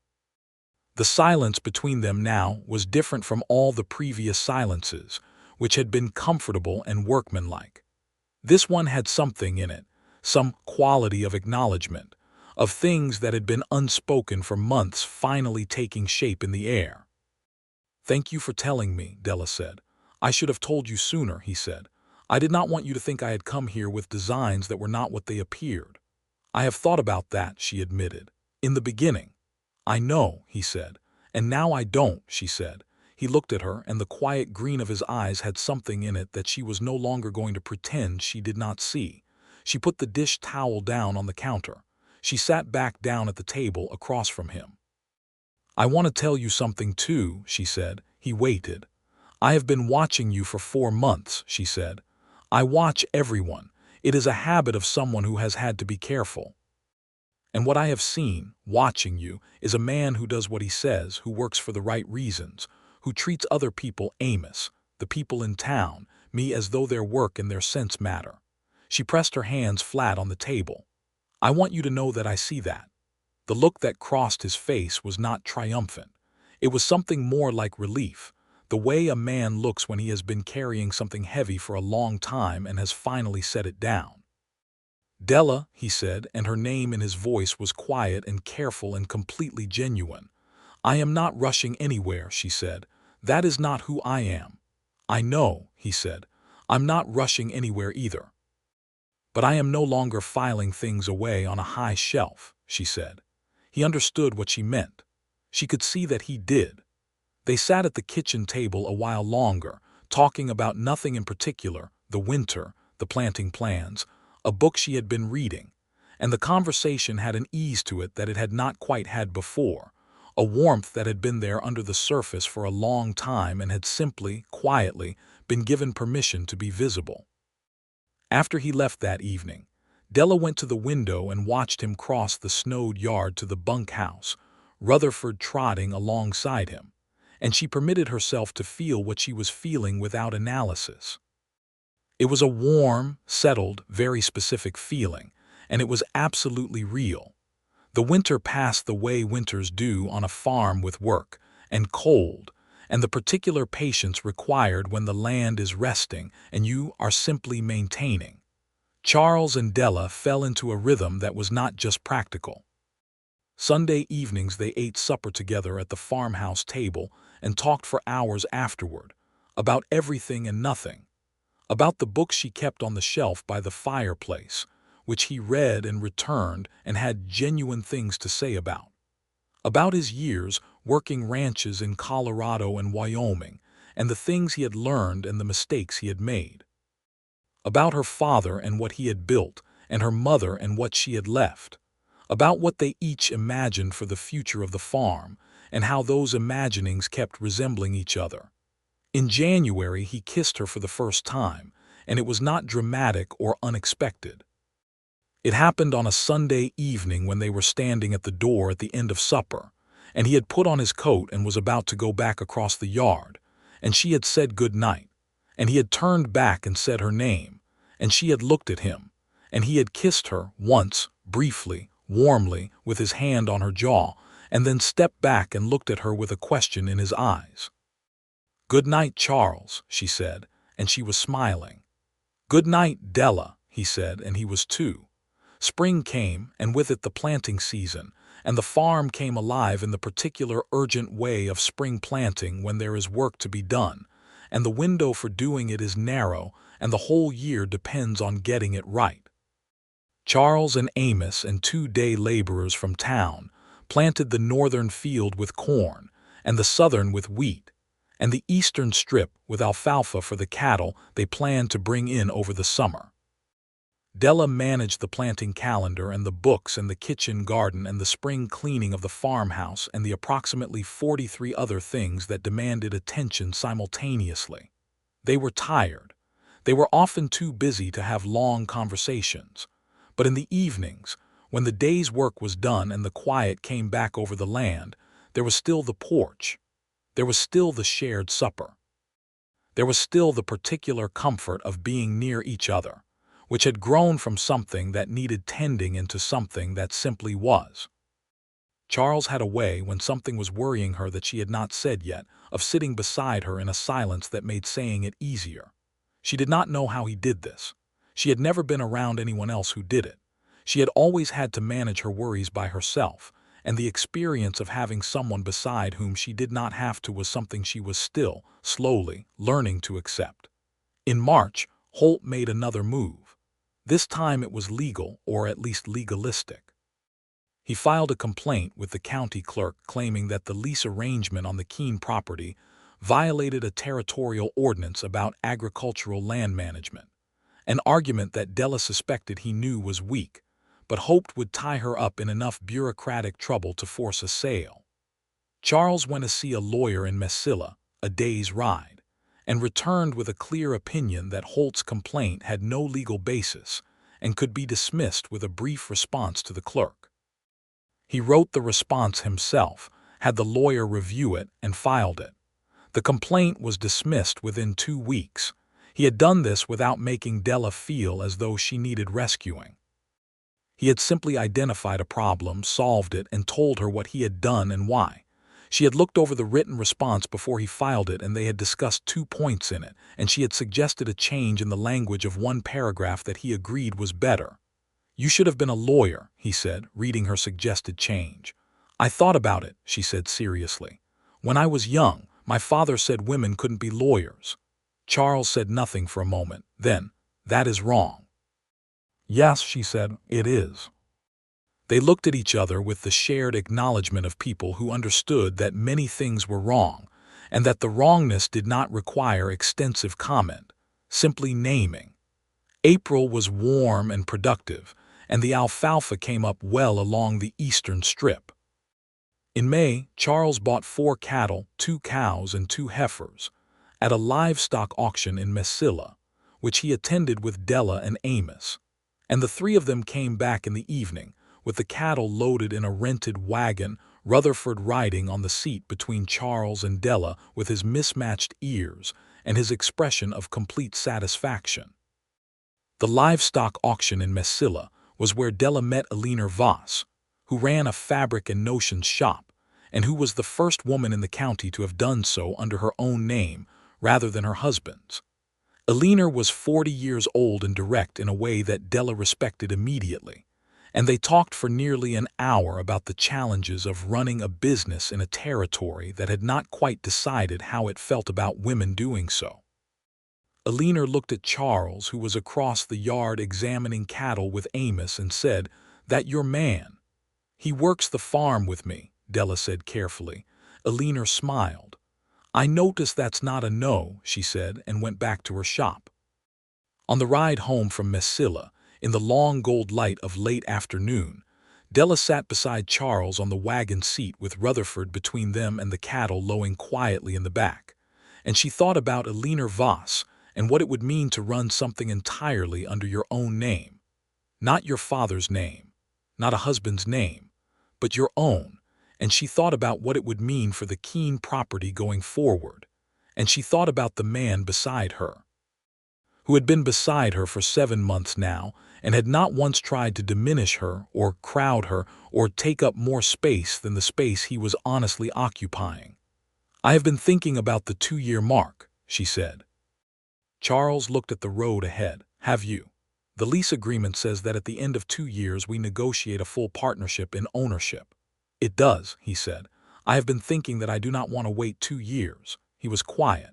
The silence between them now was different from all the previous silences, which had been comfortable and workmanlike. This one had something in it, some quality of acknowledgement, of things that had been unspoken for months finally taking shape in the air. "Thank you for telling me," Della said. "I should have told you sooner," he said. "I did not want you to think I had come here with designs that were not what they appeared." "I have thought about that," she admitted. "In the beginning. "I know," he said. "And now I don't," she said. He looked at her, and the quiet green of his eyes had something in it that she was no longer going to pretend she did not see. She put the dish towel down on the counter. She sat back down at the table across from him. "I want to tell you something too," she said. He waited. "I have been watching you for 4 months," she said. "I watch everyone. It is a habit of someone who has had to be careful. And what I have seen, watching you, is a man who does what he says, who works for the right reasons, who treats other people, Amos, the people in town, me, as though their work and their sense matter." She pressed her hands flat on the table. "I want you to know that I see that." The look that crossed his face was not triumphant. It was something more like relief, the way a man looks when he has been carrying something heavy for a long time and has finally set it down. "Della," he said, and her name in his voice was quiet and careful and completely genuine. "I am not rushing anywhere," she said. "That is not who I am." "I know," he said. "I'm not rushing anywhere either." "But I am no longer filing things away on a high shelf," she said. He understood what she meant. She could see that he did. They sat at the kitchen table a while longer, talking about nothing in particular, the winter, the planting plans, a book she had been reading, and the conversation had an ease to it that it had not quite had before, a warmth that had been there under the surface for a long time and had simply, quietly, been given permission to be visible. After he left that evening, Della went to the window and watched him cross the snowed yard to the bunkhouse, Rutherford trotting alongside him, and she permitted herself to feel what she was feeling without analysis. It was a warm, settled, very specific feeling, and it was absolutely real. The winter passed the way winters do on a farm with work, and cold, and the particular patience required when the land is resting and you are simply maintaining. Charles and Della fell into a rhythm that was not just practical. Sunday evenings they ate supper together at the farmhouse table and talked for hours afterward, about everything and nothing, about the books she kept on the shelf by the fireplace, which he read and returned and had genuine things to say about his years working ranches in Colorado and Wyoming, and the things he had learned and the mistakes he had made, about her father and what he had built, and her mother and what she had left, about what they each imagined for the future of the farm, and how those imaginings kept resembling each other. In January he kissed her for the first time, and it was not dramatic or unexpected. It happened on a Sunday evening when they were standing at the door at the end of supper, and he had put on his coat and was about to go back across the yard, and she had said good night, and he had turned back and said her name, and she had looked at him, and he had kissed her once, briefly, warmly, with his hand on her jaw, and then stepped back and looked at her with a question in his eyes. "Good night, Charles," she said, and she was smiling. "Good night, Della," he said, and he was too. Spring came, and with it the planting season, and the farm came alive in the particular urgent way of spring planting when there is work to be done, and the window for doing it is narrow, and the whole year depends on getting it right. Charles and Amos and 2 day laborers from town planted the northern field with corn, and the southern with wheat, and the eastern strip with alfalfa for the cattle they planned to bring in over the summer. Della managed the planting calendar and the books and the kitchen garden and the spring cleaning of the farmhouse and the approximately 43 other things that demanded attention simultaneously. They were tired. They were often too busy to have long conversations. But in the evenings, when the day's work was done and the quiet came back over the land, there was still the porch. There was still the shared supper. There was still the particular comfort of being near each other, which had grown from something that needed tending into something that simply was. Charles had a way, when something was worrying her that she had not said yet, of sitting beside her in a silence that made saying it easier. She did not know how he did this. She had never been around anyone else who did it. She had always had to manage her worries by herself, and the experience of having someone beside whom she did not have to was something she was still, slowly, learning to accept. In March, Holt made another move. This time it was legal, or at least legalistic. He filed a complaint with the county clerk claiming that the lease arrangement on the Keene property violated a territorial ordinance about agricultural land management, an argument that Della suspected he knew was weak, but hoped would tie her up in enough bureaucratic trouble to force a sale. Charles went to see a lawyer in Mesilla, a day's ride, and returned with a clear opinion that Holt's complaint had no legal basis and could be dismissed with a brief response to the clerk. He wrote the response himself, had the lawyer review it, and filed it. The complaint was dismissed within 2 weeks. He had done this without making Della feel as though she needed rescuing. He had simply identified a problem, solved it, and told her what he had done and why. She had looked over the written response before he filed it, and they had discussed 2 points in it, and she had suggested a change in the language of one paragraph that he agreed was better. "You should have been a lawyer," he said, reading her suggested change. "I thought about it," she said seriously. "When I was young, my father said women couldn't be lawyers." Charles said nothing for a moment. Then, "That is wrong." "Yes," she said, "it is." They looked at each other with the shared acknowledgement of people who understood that many things were wrong, and that the wrongness did not require extensive comment, simply naming. April was warm and productive, and the alfalfa came up well along the eastern strip. In May, Charles bought 4 cattle, 2 cows, and 2 heifers at a livestock auction in Mesilla, which he attended with Della and Amos, and the 3 of them came back in the evening, with the cattle loaded in a rented wagon, Rutherford riding on the seat between Charles and Della with his mismatched ears and his expression of complete satisfaction. The livestock auction in Mesilla was where Della met Eleanor Voss, who ran a fabric and notions shop, and who was the first woman in the county to have done so under her own name rather than her husband's. Eleanor was 40 years old and direct in a way that Della respected immediately, and they talked for nearly an hour about the challenges of running a business in a territory that had not quite decided how it felt about women doing so. Eleanor looked at Charles, who was across the yard examining cattle with Amos, and said, "That your man?" "He works the farm with me," Della said carefully. Eleanor smiled. "I notice that's not a no," she said, and went back to her shop. On the ride home from Mesilla, in the long gold light of late afternoon, Della sat beside Charles on the wagon seat with Rutherford between them and the cattle lowing quietly in the back, and she thought about Eleanor Voss and what it would mean to run something entirely under your own name. Not your father's name, not a husband's name, but your own, and she thought about what it would mean for the Keene property going forward, and she thought about the man beside her, who had been beside her for 7 months now and had not once tried to diminish her or crowd her or take up more space than the space he was honestly occupying. "I have been thinking about the 2-year mark," she said. Charles looked at the road ahead. "Have you? The lease agreement says that at the end of 2 years we negotiate a full partnership in ownership." "It does," he said. "I have been thinking that I do not want to wait 2 years." He was quiet.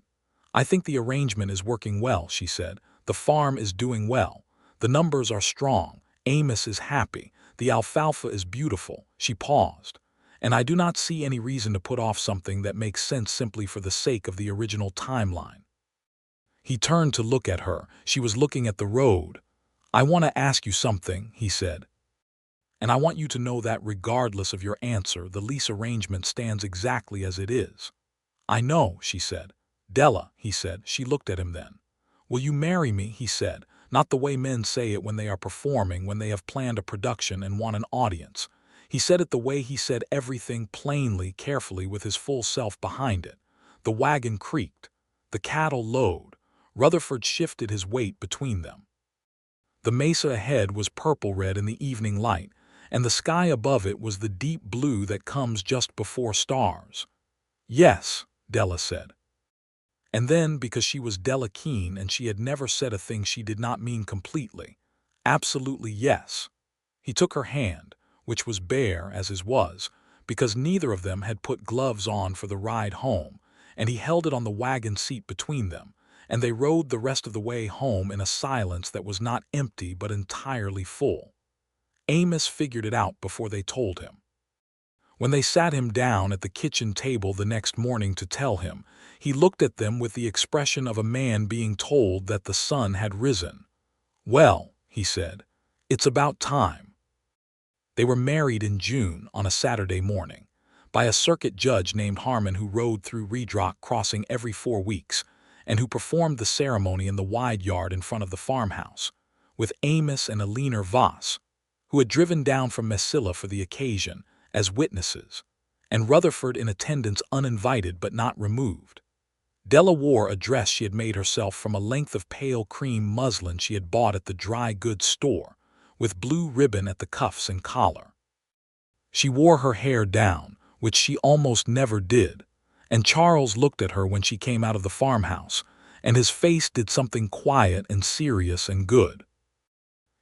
"I think the arrangement is working well," she said. "The farm is doing well. The numbers are strong. Amos is happy. The alfalfa is beautiful." She paused. "And I do not see any reason to put off something that makes sense simply for the sake of the original timeline." He turned to look at her. She was looking at the road. "I want to ask you something," he said. "And I want you to know that regardless of your answer, the lease arrangement stands exactly as it is." "I know," she said. "Della," he said. She looked at him then. "Will you marry me?" he said. Not the way men say it when they are performing, when they have planned a production and want an audience. He said it the way he said everything, plainly, carefully, with his full self behind it. The wagon creaked. The cattle lowed. Rutherford shifted his weight between them. The mesa ahead was purple-red in the evening light, and the sky above it was the deep blue that comes just before stars. "Yes," Della said. And then, because she was Della Keene and she had never said a thing she did not mean completely, "Absolutely yes." He took her hand, which was bare as his was, because neither of them had put gloves on for the ride home, and he held it on the wagon seat between them, and they rode the rest of the way home in a silence that was not empty but entirely full. Amos figured it out before they told him. When they sat him down at the kitchen table the next morning to tell him, he looked at them with the expression of a man being told that the sun had risen. "Well," he said, "it's about time." They were married in June on a Saturday morning, by a circuit judge named Harmon who rode through Reedrock Crossing every 4 weeks, and who performed the ceremony in the wide yard in front of the farmhouse, with Amos and Alina Voss, who had driven down from Mesilla for the occasion, as witnesses, and Rutherford in attendance uninvited but not removed. Della wore a dress she had made herself from a length of pale cream muslin she had bought at the dry goods store, with blue ribbon at the cuffs and collar. She wore her hair down, which she almost never did, and Charles looked at her when she came out of the farmhouse, and his face did something quiet and serious and good.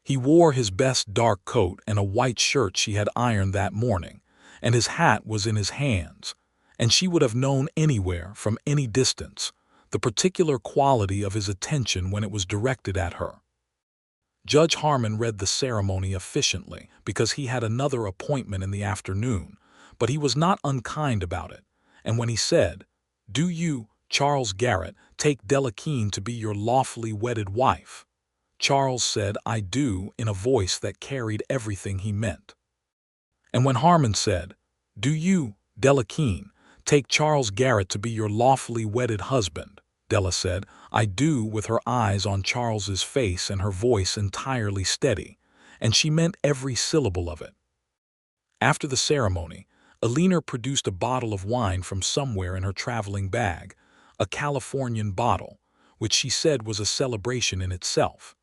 He wore his best dark coat and a white shirt she had ironed that morning, and his hat was in his hands, and she would have known anywhere, from any distance, the particular quality of his attention when it was directed at her. Judge Harmon read the ceremony efficiently because he had another appointment in the afternoon, but he was not unkind about it, and when he said, "Do you, Charles Garrett, take Della Keene to be your lawfully wedded wife?" Charles said, "I do," in a voice that carried everything he meant. And when Harmon said, "Do you, Della Keene, take Charles Garrett to be your lawfully wedded husband?" Della said, "I do," with her eyes on Charles's face and her voice entirely steady, and she meant every syllable of it. After the ceremony, Alina produced a bottle of wine from somewhere in her traveling bag, a Californian bottle, which she said was a celebration in itself,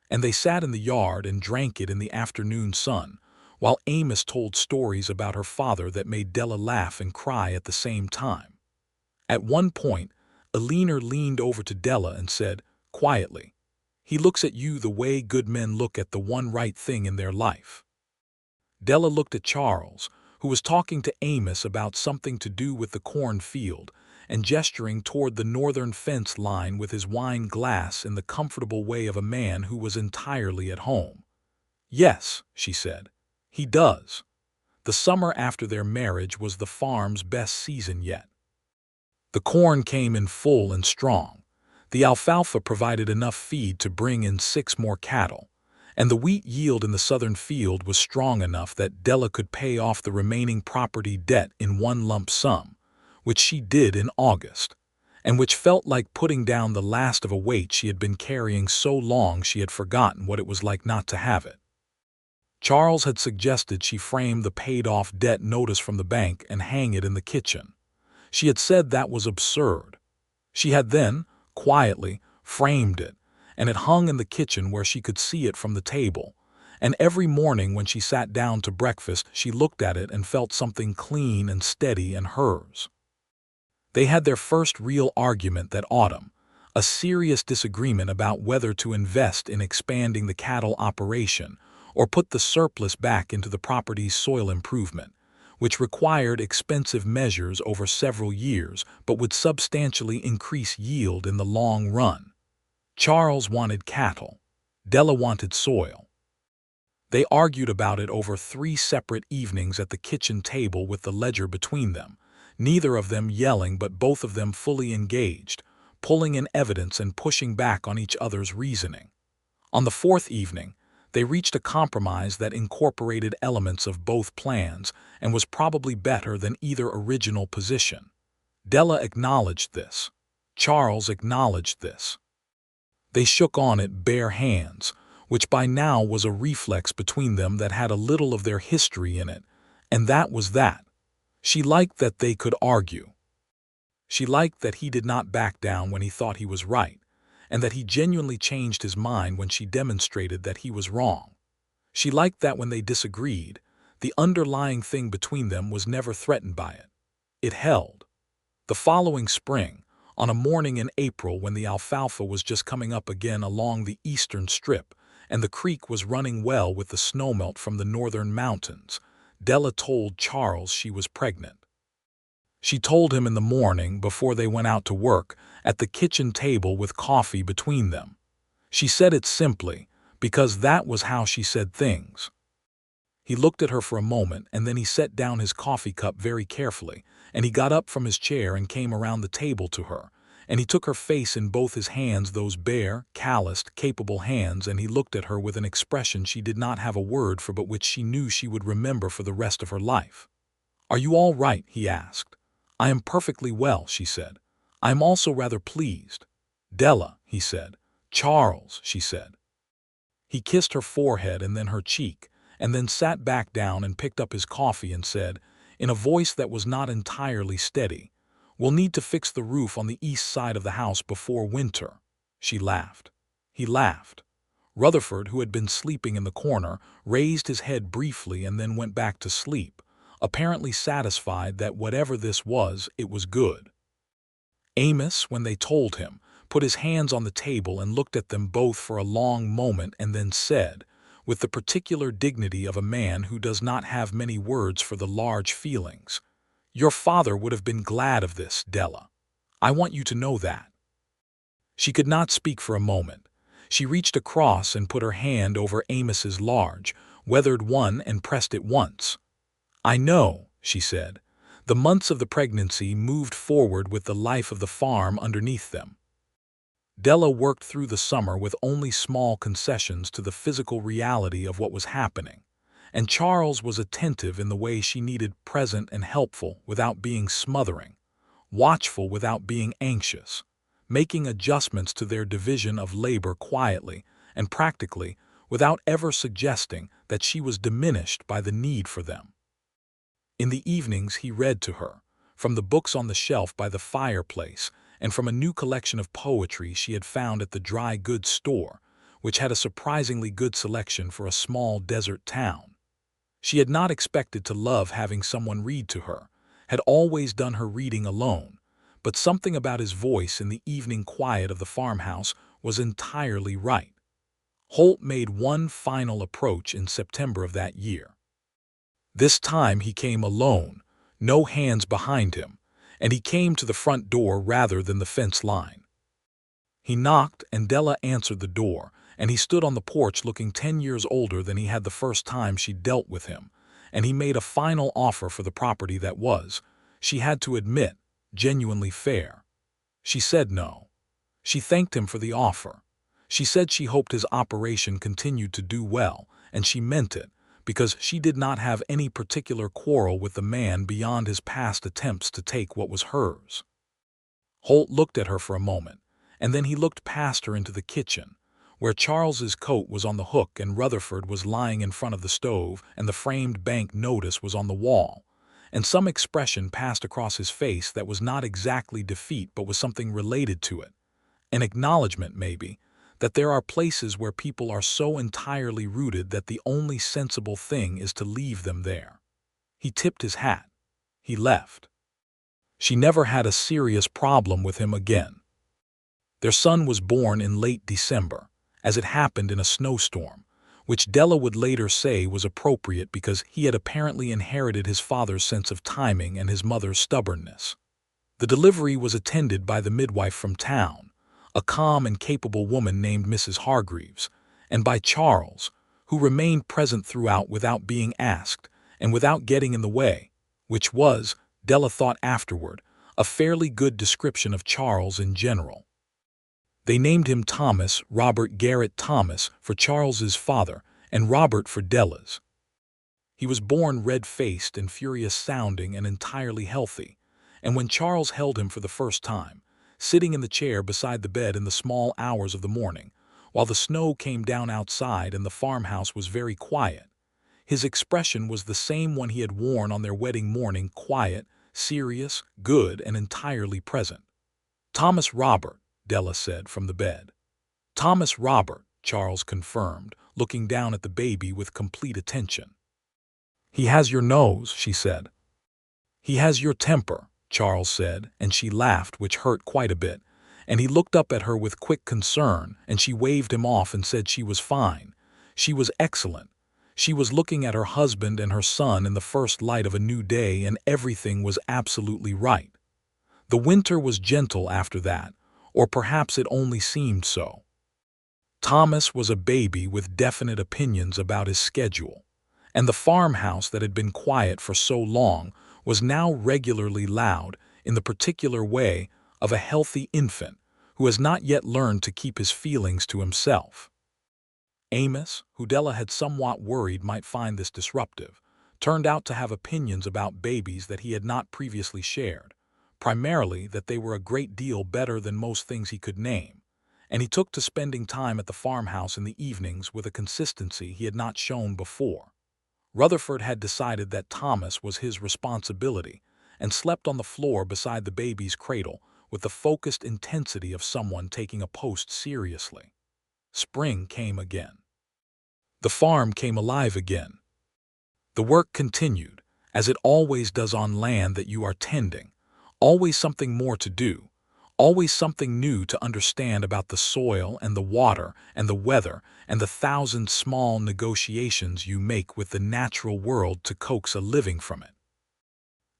and they sat in the yard and drank it in the afternoon sun, while Amos told stories about her father that made Della laugh and cry at the same time. At one point, Alina leaned over to Della and said, quietly, "He looks at you the way good men look at the one right thing in their life." Della looked at Charles, who was talking to Amos about something to do with the cornfield, and gesturing toward the northern fence line with his wine glass in the comfortable way of a man who was entirely at home. "Yes," she said, "he does." The summer after their marriage was the farm's best season yet. The corn came in full and strong. The alfalfa provided enough feed to bring in 6 more cattle, and the wheat yield in the southern field was strong enough that Della could pay off the remaining property debt in one lump sum, which she did in August, and which felt like putting down the last of a weight she had been carrying so long she had forgotten what it was like not to have it. Charles had suggested she frame the paid-off debt notice from the bank and hang it in the kitchen. She had said that was absurd. She had then, quietly, framed it, and it hung in the kitchen where she could see it from the table, and every morning when she sat down to breakfast she looked at it and felt something clean and steady and hers. They had their first real argument that autumn, a serious disagreement about whether to invest in expanding the cattle operation or put the surplus back into the property's soil improvement, which required expensive measures over several years but would substantially increase yield in the long run. Charles wanted cattle. Della wanted soil. They argued about it over 3 separate evenings at the kitchen table with the ledger between them, neither of them yelling but both of them fully engaged, pulling in evidence and pushing back on each other's reasoning. On the 4th evening, they reached a compromise that incorporated elements of both plans and was probably better than either original position. Della acknowledged this. Charles acknowledged this. They shook on it bare hands, which by now was a reflex between them that had a little of their history in it, and that was that. She liked that they could argue. She liked that he did not back down when he thought he was right, and that he genuinely changed his mind when she demonstrated that he was wrong. She liked that when they disagreed, the underlying thing between them was never threatened by it. It held. The following spring, on a morning in April when the alfalfa was just coming up again along the eastern strip, and the creek was running well with the snowmelt from the northern mountains, Della told Charles she was pregnant. She told him in the morning before they went out to work, at the kitchen table with coffee between them. She said it simply, because that was how she said things. He looked at her for a moment, and then he set down his coffee cup very carefully, and he got up from his chair and came around the table to her, and he took her face in both his hands, those bare, calloused, capable hands, and he looked at her with an expression she did not have a word for but which she knew she would remember for the rest of her life. "Are you all right?" he asked. "I am perfectly well," she said. "I am also rather pleased." "Della," he said. "Charles," she said. He kissed her forehead and then her cheek, and then sat back down and picked up his coffee and said, in a voice that was not entirely steady, "We'll need to fix the roof on the east side of the house before winter." She laughed. He laughed. Rutherford, who had been sleeping in the corner, raised his head briefly and then went back to sleep, apparently satisfied that whatever this was, it was good. Amos, when they told him, put his hands on the table and looked at them both for a long moment and then said, with the particular dignity of a man who does not have many words for the large feelings, "Your father would have been glad of this, Della. I want you to know that." She could not speak for a moment. She reached across and put her hand over Amos's large, weathered one and pressed it once. "I know," she said. The months of the pregnancy moved forward with the life of the farm underneath them. Della worked through the summer with only small concessions to the physical reality of what was happening, and Charles was attentive in the way she needed, present and helpful without being smothering, watchful without being anxious, making adjustments to their division of labor quietly and practically without ever suggesting that she was diminished by the need for them. In the evenings he read to her, from the books on the shelf by the fireplace and from a new collection of poetry she had found at the dry goods store, which had a surprisingly good selection for a small desert town. She had not expected to love having someone read to her, had always done her reading alone, but something about his voice in the evening quiet of the farmhouse was entirely right. Holt made one final approach in September of that year. This time he came alone, no hands behind him, and he came to the front door rather than the fence line. He knocked, and Della answered the door, and he stood on the porch looking 10 years older than he had the first time she dealt with him, and he made a final offer for the property that was, she had to admit, genuinely fair. She said no. She thanked him for the offer. She said she hoped his operation continued to do well, and she meant it, because she did not have any particular quarrel with the man beyond his past attempts to take what was hers. Holt looked at her for a moment, and then he looked past her into the kitchen, where Charles's coat was on the hook and Rutherford was lying in front of the stove and the framed bank notice was on the wall, and some expression passed across his face that was not exactly defeat but was something related to it, an acknowledgement, maybe, that there are places where people are so entirely rooted that the only sensible thing is to leave them there. He tipped his hat. He left. She never had a serious problem with him again. Their son was born in late December, as it happened in a snowstorm, which Della would later say was appropriate because he had apparently inherited his father's sense of timing and his mother's stubbornness. The delivery was attended by the midwife from town, a calm and capable woman named Mrs. Hargreaves, and by Charles, who remained present throughout without being asked and without getting in the way, which was, Della thought afterward, a fairly good description of Charles in general. They named him Thomas Robert Garrett Thomas for Charles's father and Robert for Della's. He was born red-faced and furious-sounding and entirely healthy, and when Charles held him for the first time, sitting in the chair beside the bed in the small hours of the morning, while the snow came down outside and the farmhouse was very quiet, his expression was the same one he had worn on their wedding morning, quiet, serious, good, and entirely present. "Thomas Robert," Della said from the bed. "Thomas Robert," Charles confirmed, looking down at the baby with complete attention. "He has your nose," she said. "He has your temper," Charles said, and she laughed, which hurt quite a bit, and he looked up at her with quick concern, and she waved him off and said she was fine. She was excellent. She was looking at her husband and her son in the first light of a new day, and everything was absolutely right. The winter was gentle after that, or perhaps it only seemed so. Thomas was a baby with definite opinions about his schedule, and the farmhouse that had been quiet for so long was now regularly loud in the particular way of a healthy infant who has not yet learned to keep his feelings to himself. Amos, who Della had somewhat worried might find this disruptive, turned out to have opinions about babies that he had not previously shared, primarily that they were a great deal better than most things he could name, and he took to spending time at the farmhouse in the evenings with a consistency he had not shown before. Rutherford had decided that Thomas was his responsibility and slept on the floor beside the baby's cradle with the focused intensity of someone taking a post seriously. Spring came again. The farm came alive again. The work continued, as it always does on land that you are tending, always something more to do, always something new to understand about the soil and the water and the weather and the thousand small negotiations you make with the natural world to coax a living from it.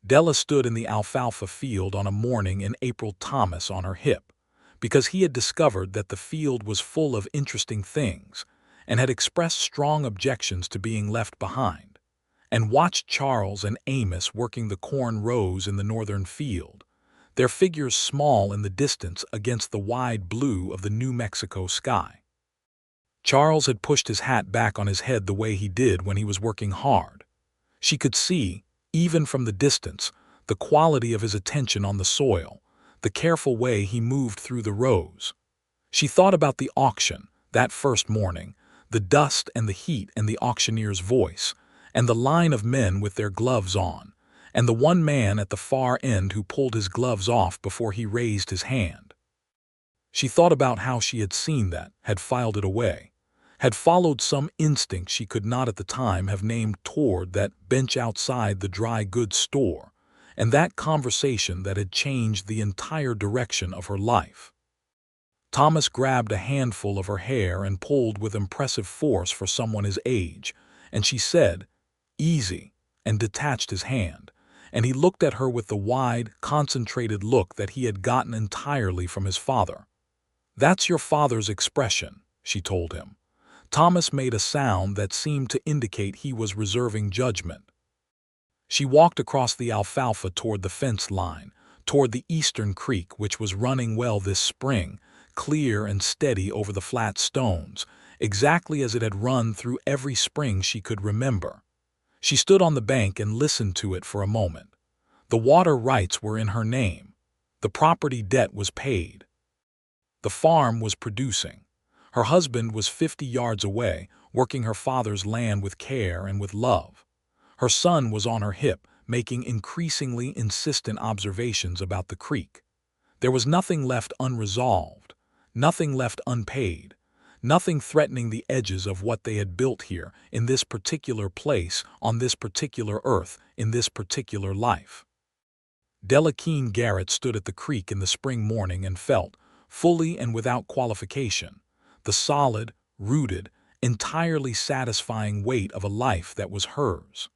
Della stood in the alfalfa field on a morning in April, Thomas on her hip, because he had discovered that the field was full of interesting things and had expressed strong objections to being left behind, and watched Charles and Amos working the corn rows in the northern field, their figures small in the distance against the wide blue of the New Mexico sky. Charles had pushed his hat back on his head the way he did when he was working hard. She could see, even from the distance, the quality of his attention on the soil, the careful way he moved through the rows. She thought about the auction, that first morning, the dust and the heat and the auctioneer's voice, and the line of men with their gloves on, and the one man at the far end who pulled his gloves off before he raised his hand. She thought about how she had seen that, had filed it away, had followed some instinct she could not at the time have named toward that bench outside the dry goods store, and that conversation that had changed the entire direction of her life. Thomas grabbed a handful of her hair and pulled with impressive force for someone his age, and she said, "Easy," and detached his hand, and he looked at her with the wide, concentrated look that he had gotten entirely from his father. "That's your father's expression," she told him. Thomas made a sound that seemed to indicate he was reserving judgment. She walked across the alfalfa toward the fence line, toward the eastern creek which was running well this spring, clear and steady over the flat stones, exactly as it had run through every spring she could remember. She stood on the bank and listened to it for a moment. The water rights were in her name. The property debt was paid. The farm was producing. Her husband was 50 yards away, working her father's land with care and with love. Her son was on her hip, making increasingly insistent observations about the creek. There was nothing left unresolved, nothing left unpaid, nothing threatening the edges of what they had built here, in this particular place, on this particular earth, in this particular life. Della Keene Garrett stood at the creek in the spring morning and felt, fully and without qualification, the solid, rooted, entirely satisfying weight of a life that was hers.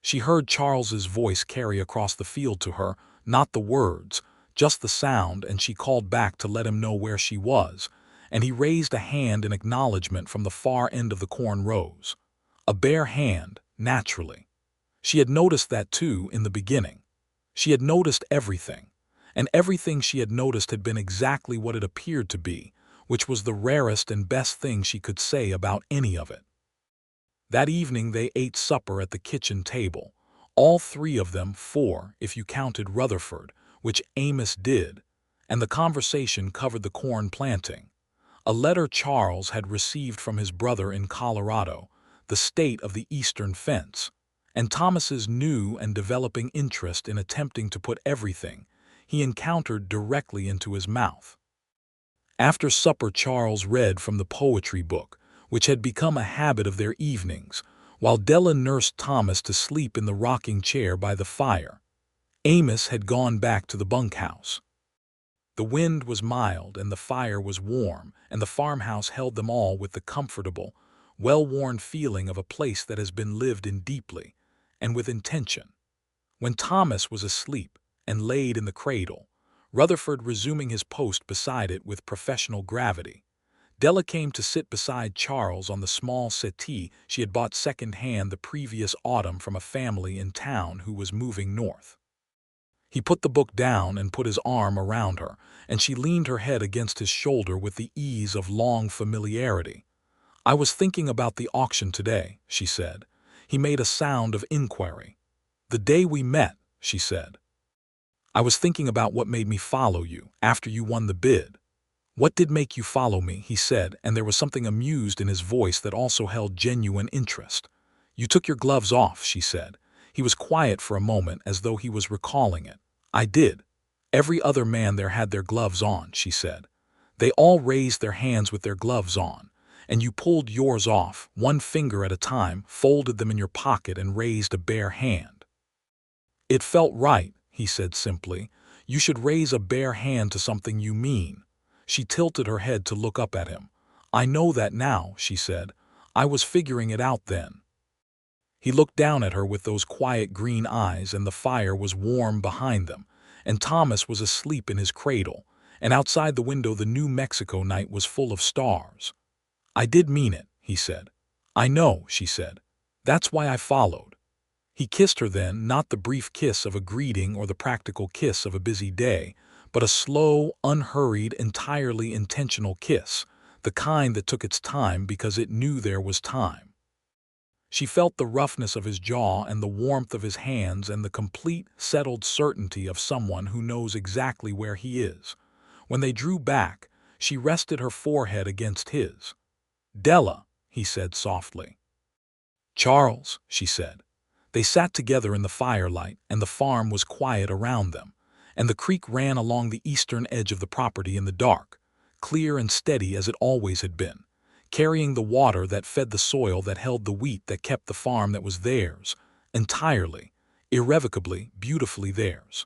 She heard Charles's voice carry across the field to her, not the words, just the sound, and she called back to let him know where she was, and he raised a hand in acknowledgement from the far end of the corn rows. A bare hand, naturally. She had noticed that too in the beginning. She had noticed everything, and everything she had noticed had been exactly what it appeared to be, which was the rarest and best thing she could say about any of it. That evening they ate supper at the kitchen table, all three of them, four if you counted Rutherford, which Amos did, and the conversation covered the corn planting, a letter Charles had received from his brother in Colorado, the state of the eastern fence, and Thomas's new and developing interest in attempting to put everything he encountered directly into his mouth. After supper Charles read from the poetry book, which had become a habit of their evenings, while Della nursed Thomas to sleep in the rocking chair by the fire. Amos had gone back to the bunkhouse. The wind was mild and the fire was warm, and the farmhouse held them all with the comfortable, well-worn feeling of a place that has been lived in deeply, and with intention. When Thomas was asleep and laid in the cradle, Rutherford resuming his post beside it with professional gravity, Della came to sit beside Charles on the small settee she had bought second-hand the previous autumn from a family in town who was moving north. He put the book down and put his arm around her, and she leaned her head against his shoulder with the ease of long familiarity. "I was thinking about the auction today," she said. He made a sound of inquiry. "The day we met," she said. "I was thinking about what made me follow you after you won the bid." "What did make you follow me?" he said, and there was something amused in his voice that also held genuine interest. "You took your gloves off," she said. He was quiet for a moment as though he was recalling it. "I did. Every other man there had their gloves on," she said. "They all raised their hands with their gloves on, and you pulled yours off, one finger at a time, folded them in your pocket and raised a bare hand." "It felt right," he said simply. "You should raise a bare hand to something you mean." She tilted her head to look up at him. "I know that now," she said. "I was figuring it out then." He looked down at her with those quiet green eyes, and the fire was warm behind them, and Thomas was asleep in his cradle, and outside the window the New Mexico night was full of stars. "I did mean it," he said. "I know," she said. "That's why I followed." He kissed her then, not the brief kiss of a greeting or the practical kiss of a busy day, but a slow, unhurried, entirely intentional kiss, the kind that took its time because it knew there was time. She felt the roughness of his jaw and the warmth of his hands and the complete, settled certainty of someone who knows exactly where he is. When they drew back, she rested her forehead against his. "Della," he said softly. "Charles," she said. They sat together in the firelight, and the farm was quiet around them, and the creek ran along the eastern edge of the property in the dark, clear and steady as it always had been, carrying the water that fed the soil that held the wheat that kept the farm that was theirs, entirely, irrevocably, beautifully theirs.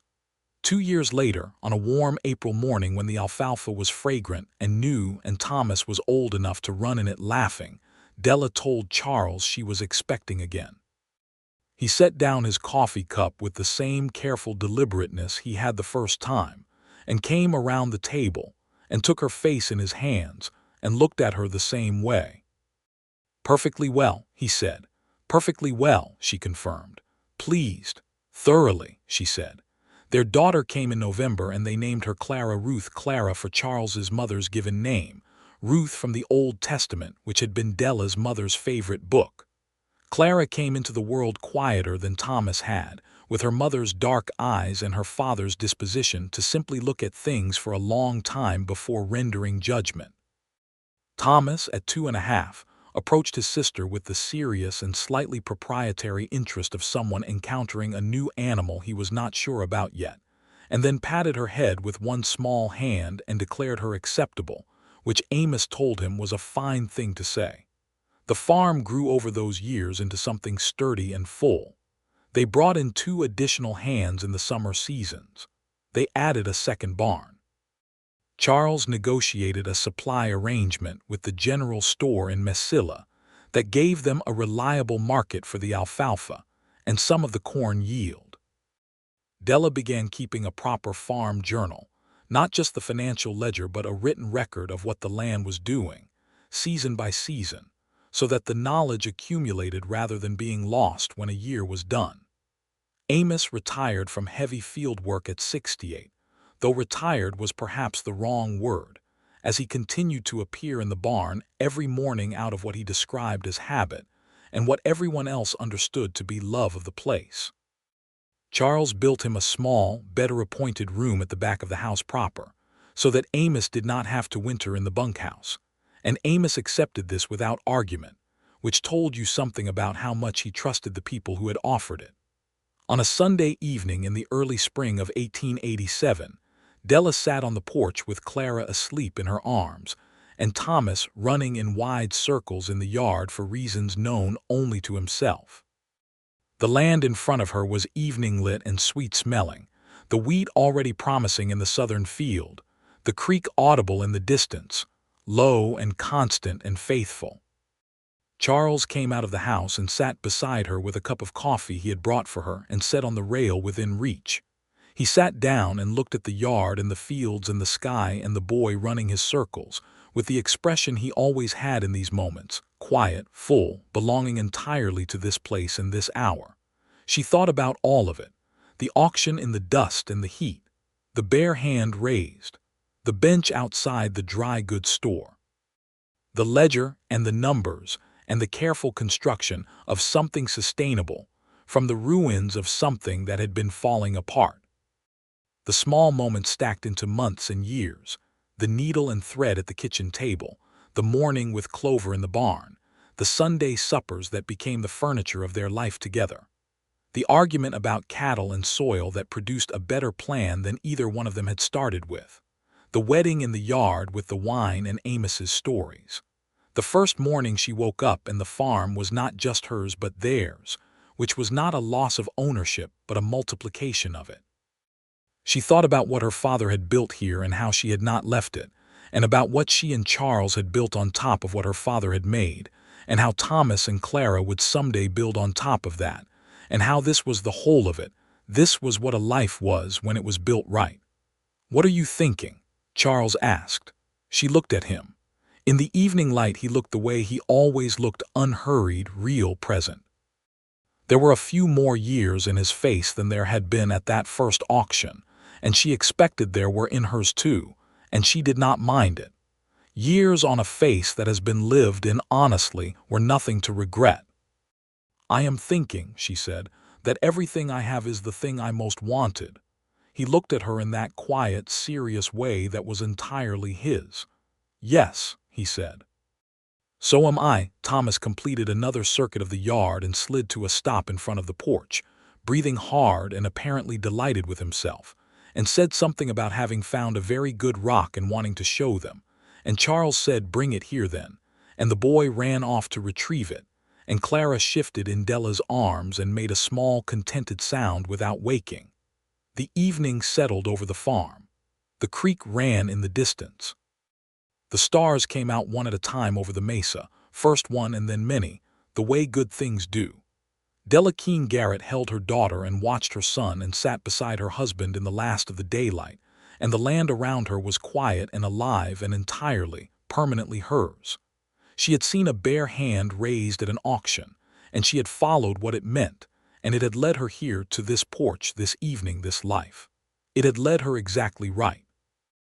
2 years later, on a warm April morning when the alfalfa was fragrant and new and Thomas was old enough to run in it laughing, Della told Charles she was expecting again. He set down his coffee cup with the same careful deliberateness he had the first time, and came around the table, and took her face in his hands, and looked at her the same way. "Perfectly well," he said. "Perfectly well," she confirmed. "Pleased. Thoroughly," she said. Their daughter came in November, and they named her Clara for Charles's mother's given name, Ruth from the Old Testament, which had been Della's mother's favorite book. Clara came into the world quieter than Thomas had, with her mother's dark eyes and her father's disposition to simply look at things for a long time before rendering judgment. Thomas, at 2.5, approached his sister with the serious and slightly proprietary interest of someone encountering a new animal he was not sure about yet, and then patted her head with one small hand and declared her acceptable, which Amos told him was a fine thing to say. The farm grew over those years into something sturdy and full. They brought in 2 additional hands in the summer seasons. They added a second barn. Charles negotiated a supply arrangement with the general store in Mesilla that gave them a reliable market for the alfalfa and some of the corn yield. Della began keeping a proper farm journal, not just the financial ledger but a written record of what the land was doing, season by season, so that the knowledge accumulated rather than being lost when a year was done. Amos retired from heavy field work at 68, though retired was perhaps the wrong word, as he continued to appear in the barn every morning out of what he described as habit, and what everyone else understood to be love of the place. Charles built him a small, better-appointed room at the back of the house proper, so that Amos did not have to winter in the bunkhouse, and Amos accepted this without argument, which told you something about how much he trusted the people who had offered it. On a Sunday evening in the early spring of 1887, Della sat on the porch with Clara asleep in her arms, and Thomas running in wide circles in the yard for reasons known only to himself. The land in front of her was evening-lit and sweet-smelling, the wheat already promising in the southern field, the creek audible in the distance, low and constant and faithful. Charles came out of the house and sat beside her with a cup of coffee he had brought for her and set on the rail within reach. He sat down and looked at the yard and the fields and the sky and the boy running his circles, with the expression he always had in these moments, quiet, full, belonging entirely to this place and this hour. She thought about all of it, the auction in the dust and the heat, the bare hand raised, the bench outside the dry goods store, the ledger and the numbers and the careful construction of something sustainable from the ruins of something that had been falling apart. The small moments stacked into months and years, the needle and thread at the kitchen table, the morning with Clover in the barn, the Sunday suppers that became the furniture of their life together, the argument about cattle and soil that produced a better plan than either one of them had started with, the wedding in the yard with the wine and Amos's stories. The first morning she woke up and the farm was not just hers but theirs, which was not a loss of ownership but a multiplication of it. She thought about what her father had built here and how she had not left it, and about what she and Charles had built on top of what her father had made, and how Thomas and Clara would someday build on top of that, and how this was the whole of it. This was what a life was when it was built right. "What are you thinking?" Charles asked. She looked at him. In the evening light he looked the way he always looked, unhurried, real, present. There were a few more years in his face than there had been at that first auction, and she expected there were in hers too, and she did not mind it. Years on a face that has been lived in honestly were nothing to regret. "I am thinking," she said, "that everything I have is the thing I most wanted." He looked at her in that quiet, serious way that was entirely his. "Yes," he said. "So am I." Thomas completed another circuit of the yard and slid to a stop in front of the porch, breathing hard and apparently delighted with himself, and said something about having found a very good rock and wanting to show them, and Charles said, "Bring it here then," and the boy ran off to retrieve it, and Clara shifted in Della's arms and made a small, contented sound without waking. The evening settled over the farm. The creek ran in the distance. The stars came out one at a time over the mesa, first one and then many, the way good things do. Della Keene Garrett held her daughter and watched her son and sat beside her husband in the last of the daylight, and the land around her was quiet and alive and entirely, permanently hers. She had seen a bare hand raised at an auction, and she had followed what it meant, and it had led her here to this porch, this evening, this life. It had led her exactly right.